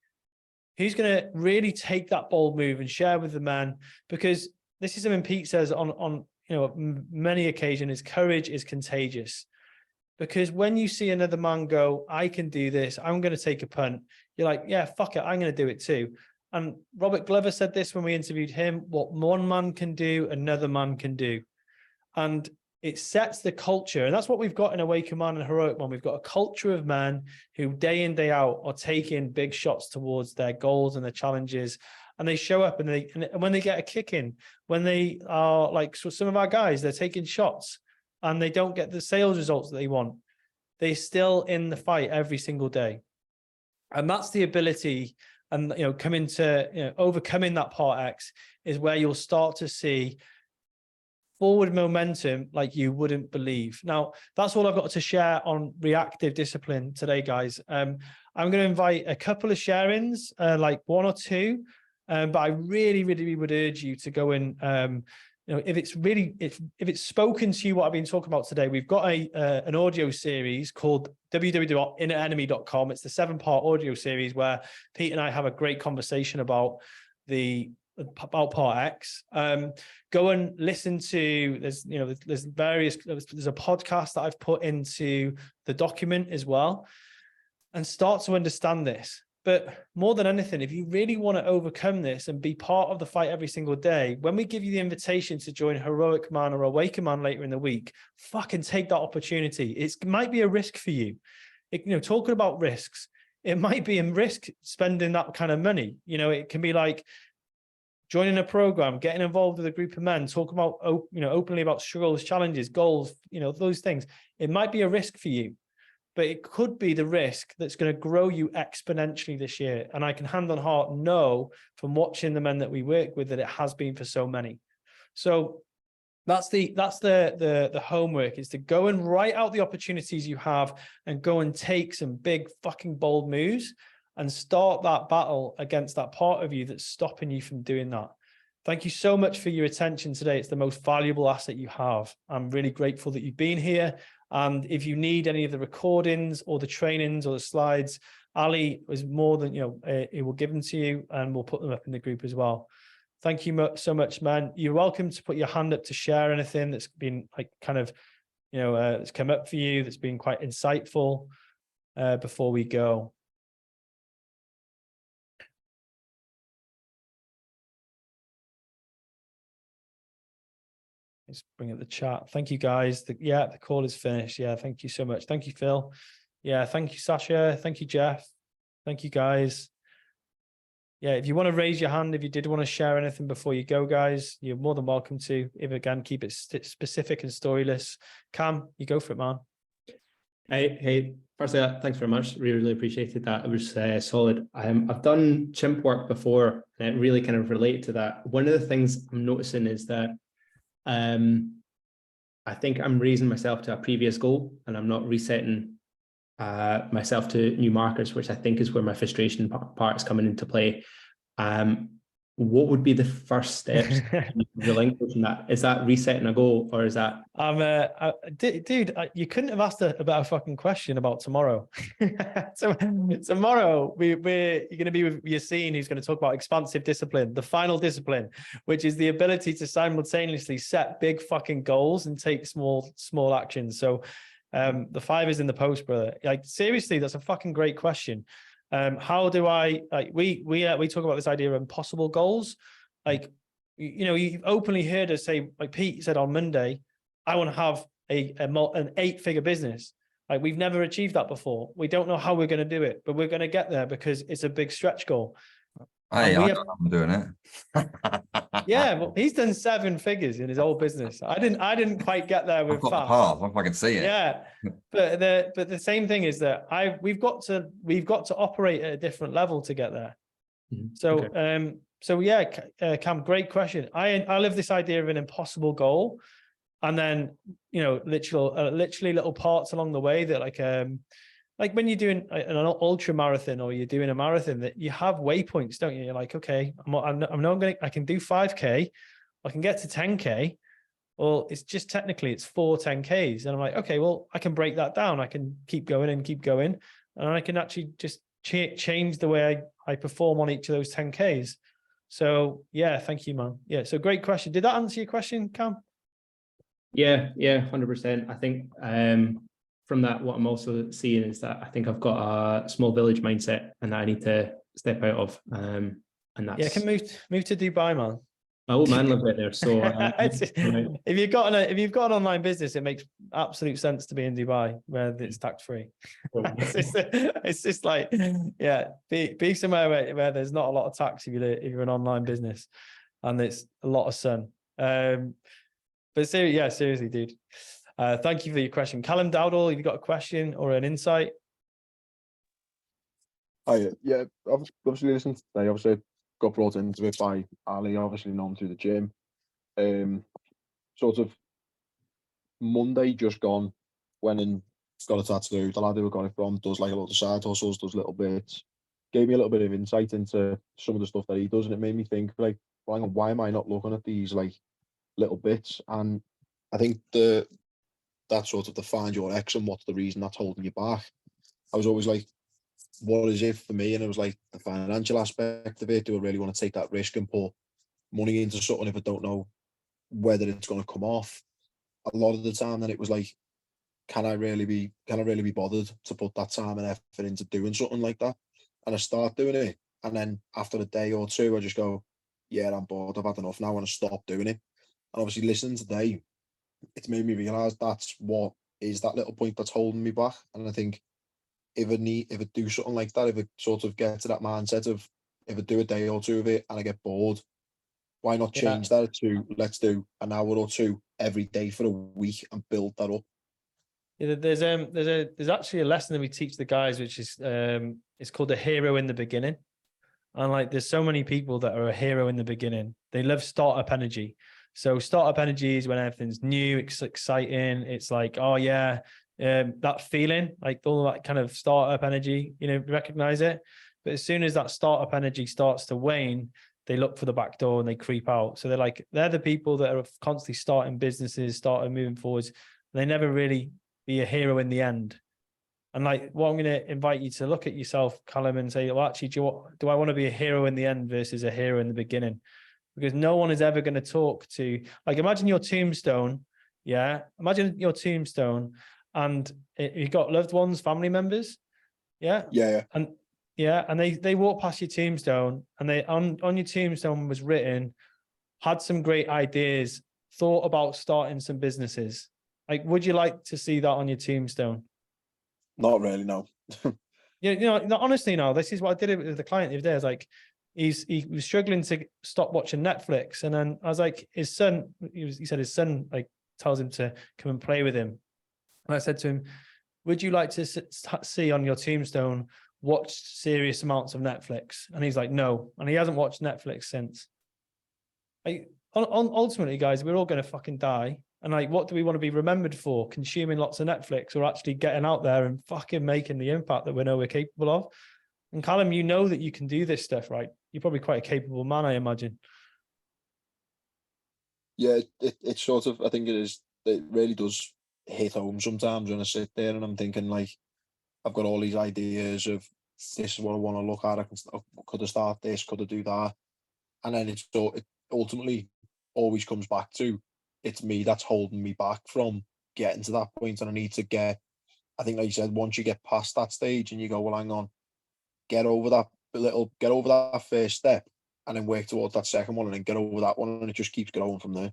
Who's going to really take that bold move and share with the man? Because this is something Pete says on you know, many occasions, courage is contagious. Because when you see another man go, I can do this, I'm going to take a punt, you're like, yeah, fuck it, I'm going to do it too. And Robert Glover said this when we interviewed him: what one man can do, another man can do. And it sets the culture. And that's what we've got in Awaken Man and Heroic Man. We've got a culture of men who day in, day out are taking big shots towards their goals and their challenges. And they show up, and when they get a kick in, when they are like, so some of our guys, they're taking shots and they don't get the sales results that they want, they're still in the fight every single day. And that's the ability. And, you know, coming to, you know, overcoming that Part X is where you'll start to see forward momentum like you wouldn't believe. Now, that's all I've got to share on reactive discipline today, guys. I'm going to invite a couple of sharings, like 1 or 2. But I really, really would urge you to go in. You know, if it's spoken to you what I've been talking about today, we've got an audio series called www.innerenemy.com. It's the 7-part audio series where Pete and I have a great conversation about Part X. Go and listen to, there's a podcast that I've put into the document as well, and start to understand this. But more than anything, if you really want to overcome this and be part of the fight every single day, when we give you the invitation to join Heroic Man or Awaken Man later in the week, fucking take that opportunity. It might be a risk for you. Talking about risks, it might be a risk spending that kind of money. You know, it can be like joining a program, getting involved with a group of men, talk about, openly about struggles, challenges, goals, those things. It might be a risk for you. But it could be the risk that's going to grow you exponentially this year. And I can hand on heart know from watching the men that we work with that it has been for so many. So that's the homework, is to go and write out the opportunities you have and go and take some big fucking bold moves and start that battle against that part of you that's stopping you from doing that. Thank you so much for your attention today. It's the most valuable asset you have. I'm really grateful that you've been here. And if you need any of the recordings or the trainings or the slides, Ali is more than, he will give them to you, and we'll put them up in the group as well. Thank you so much, man. You're welcome to put your hand up to share anything that's been that's come up for you, that's been quite insightful before we go. Let's bring up the chat. Thank you, guys. The call is finished. Yeah, thank you so much. Thank you, Phil. Yeah, thank you, Sasha. Thank you, Jeff. Thank you, guys. Yeah, if you want to raise your hand, if you did want to share anything before you go, guys, you're more than welcome to. If again, keep it specific and storyless. Cam, you go for it, man. Hey, firstly, thanks very much. Really appreciated that. It was solid. I've done chimp work before, and it really kind of related to that. One of the things I'm noticing is that I think I'm raising myself to a previous goal, and I'm not resetting myself to new markers, which I think is where my frustration part is coming into play. What would be the first steps relinquishing that? Is that resetting a goal, or is that? Dude, you couldn't have asked a better fucking question about tomorrow. So tomorrow you're going to be with Yassine, who's going to talk about expansive discipline, the final discipline, which is the ability to simultaneously set big fucking goals and take small actions. So the 5 is in the post, brother. Like, seriously, that's a fucking great question. How do I, like, we talk about this idea of impossible goals. Like, you know, you've openly heard us say, like Pete said on Monday, I want to have an 8-figure business. Like, we've never achieved that before. We don't know how we're going to do it, but we're going to get there because it's a big stretch goal. Hey, I know I'm doing it. Yeah, well, he's done 7 figures in his old business. I didn't quite get there with I've got fast. the path, if I can see it. Yeah, but the same thing is that we've got to operate at a different level to get there. So okay. So yeah, Cam, great question. I live this idea of an impossible goal, and then, you know, literally little parts along the way that like when you're doing an ultra marathon or you're doing a marathon, that you have waypoints, don't you? You're like, okay, I can do 5K, I can get to 10K. Well, it's just technically it's 4 10Ks. And I'm like, okay, well, I can break that down. I can keep going. And I can actually just change the way I perform on each of those 10Ks. So yeah, thank you, man. Yeah. So great question. Did that answer your question, Cam? Yeah, 100%. I think from that, what I'm also seeing is that I think I've got a small village mindset, and that I need to step out of. And that's, yeah, can move to Dubai, man. My old man lived right there, so if you've got an online business, it makes absolute sense to be in Dubai where it's tax free. It's just like, yeah, be somewhere where there's not a lot of tax if you're an online business, and it's a lot of sun. But seriously, dude. Thank you for your question, Callum Dowdall. Have you got a question or an insight? Yeah, obviously listen today. Obviously got brought into it by Ali. Obviously known through the gym. Sort of Monday just gone, went and got a tattoo. The lad who we got it from does like a lot of side hustles, does little bits. Gave me a little bit of insight into some of the stuff that he does, and it made me think, like, well, hang on, why am I not looking at these like little bits? And I think that sort of the find your X and what's the reason that's holding you back. I was always like, what is it for me? And it was like the financial aspect of it. Do I really want to take that risk and put money into something if I don't know whether it's going to come off? A lot of the time, then it was like, can I really be bothered to put that time and effort into doing something like that? And I start doing it, and then after a day or two, I just go, yeah, I'm bored. I've had enough now. I want to stop doing it. And obviously, listening today, it's made me realise that's what is that little point that's holding me back. And I think if I do something like that, if I sort of get to that mindset of, if I do a day or two of it and I get bored, why not change that to, let's do an hour or two every day for a week and build that up? Yeah, there's actually a lesson that we teach the guys, which is it's called a hero in the beginning. And like, there's so many people that are a hero in the beginning. They love startup energy. So startup energy is when everything's new, it's exciting. It's like, oh yeah, that feeling, like all that kind of startup energy, you know, recognize it. But as soon as that startup energy starts to wane, they look for the back door and they creep out. So they're the people that are constantly starting businesses, starting moving forwards. They never really be a hero in the end. And like, what I'm going to invite you to look at yourself, Callum, and say, well, actually, do I want to be a hero in the end versus a hero in the beginning? Because no one is ever going to talk to, like, imagine your tombstone. Yeah. Imagine your tombstone, and you've got loved ones, family members. Yeah. Yeah. And they walk past your tombstone, and they on your tombstone was written, had some great ideas, thought about starting some businesses. Like, would you like to see that on your tombstone? Not really, no. Yeah, you know, honestly, no. This is what I did with the client the other day. I was like, he was struggling to stop watching Netflix, and then I was like, his son. He said his son like tells him to come and play with him, and I said to him, "Would you like to see on your tombstone watched serious amounts of Netflix?" And he's like, "No," and he hasn't watched Netflix since. Like, ultimately, guys, we're all going to fucking die. And like, what do we want to be remembered for? Consuming lots of Netflix, or actually getting out there and fucking making the impact that we know we're capable of? And Callum, you know that you can do this stuff, right? You're probably quite a capable man, I imagine. Yeah, it's sort of, I think it really does hit home sometimes when I sit there and I'm thinking like, I've got all these ideas of this is what I want to look at. Could I start this? Could I do that? And then it ultimately always comes back to, it's me that's holding me back from getting to that point. And I need to I think like you said, once you get past that stage and you go, well, hang on, get over that first step and then work towards that second one and then get over that one. And it just keeps going from there.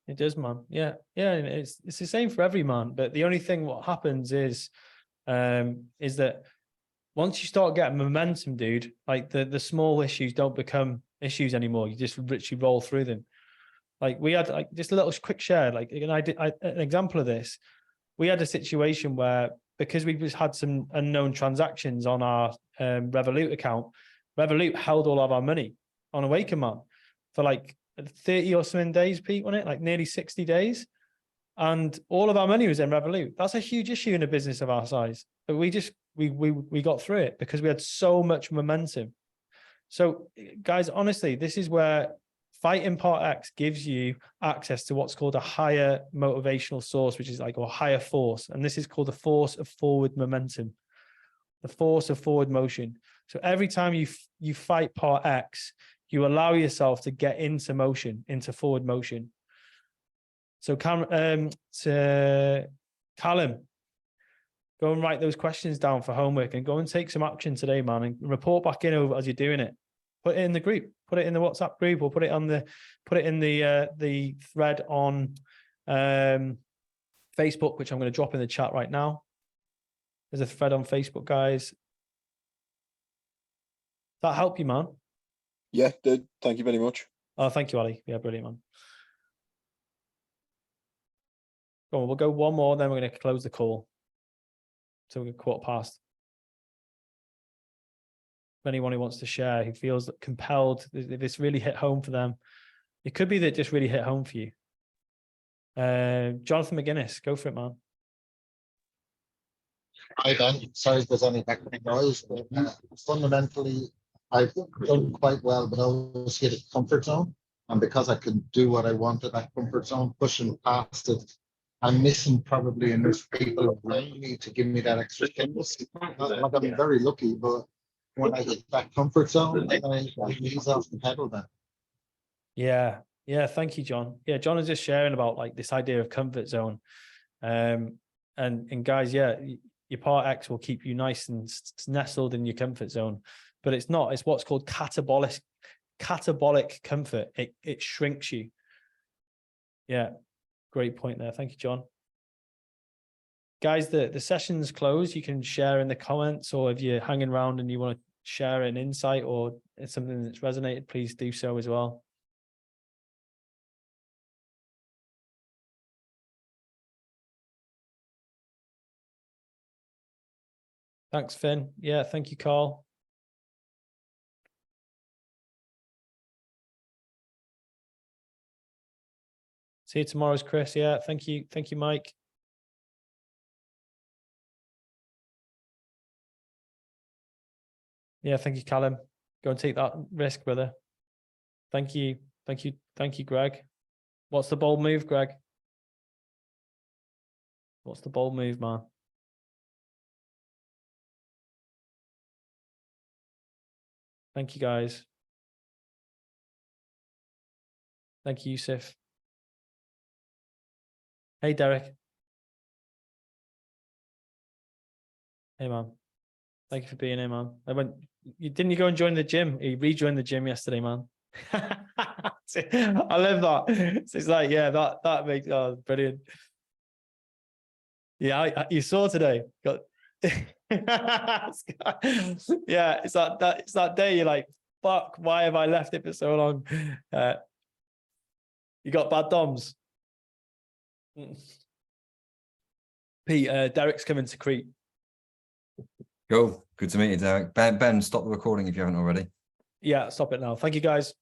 It does, man. Yeah. Yeah. And it's the same for every man. But the only thing what happens is that once you start getting momentum, dude, like the small issues don't become issues anymore. You just literally roll through them. Like we had like just a little quick share, like an example of this. We had a situation where, because we just had some unknown transactions on our Revolut account, Revolut held all of our money on Awaken Man for like 30 or something days, Pete, wasn't it? Like nearly 60 days. And all of our money was in Revolut. That's a huge issue in a business of our size. But we got through it because we had so much momentum. So guys, honestly, this is where Fighting Part X gives you access to what's called a higher motivational source, which is like a higher force. And this is called the force of forward momentum, the force of forward motion. So every time you fight Part X, you allow yourself to get into motion, into forward motion. So Callum, go and write those questions down for homework and go and take some action today, man, and report back in over as you're doing it. Put it in the group, put it in the WhatsApp group, or put it in the thread on Facebook, which I'm going to drop in the chat right now. There's a thread on Facebook, guys. Does that help you, man? Yeah, did. Thank you very much. Oh, thank you, Ali. Yeah, brilliant, man. Go on, we'll go one more, then we're going to close the call. So we're 1:15. If anyone who wants to share, who feels compelled, if this really hit home for them, it could be that it just really hit home for you. Jonathan McGuinness, go for it, man. Hi, Ben. Sorry if there's any background noise, but fundamentally, I've done quite well, but I always hit a comfort zone. And because I could do what I want in that comfort zone, pushing past it, I'm missing probably enough people around me to give me that extra kick. Like I'm very lucky, but when I hit that comfort zone, I ease off the pedal then. Yeah. Yeah. Thank you, John. Yeah. John is just sharing about like this idea of comfort zone. And guys, yeah, your Part X will keep you nice and nestled in your comfort zone, but it's not, it's what's called catabolic comfort. It shrinks you. Yeah. Great point there. Thank you, John. Guys, the session's closed. You can share in the comments, or if you're hanging around and you want to share an insight or it's something that's resonated, please do so as well. Thanks, Finn. Yeah, thank you, Carl. See you tomorrow, Chris. Yeah, thank you. Thank you, Mike. Yeah, thank you, Callum. Go and take that risk, brother. Thank you. Thank you. Thank you, Greg. What's the bold move, Greg? What's the bold move, man? Thank you, guys. Thank you, Yusuf. Hey, Derek. Hey, man. Thank you for being here, man. Didn't you go and join the gym? You rejoined the gym yesterday, man. I love that. So it's like, yeah, that makes, oh, brilliant. Yeah, you saw today. Got yeah, it's that day you're like, fuck, why have I left it for so long? You got bad DOMs. Pete, Derek's coming to Crete. Cool. Good to meet you, Derek. Ben, stop the recording if you haven't already. Yeah, stop it now. Thank you, guys.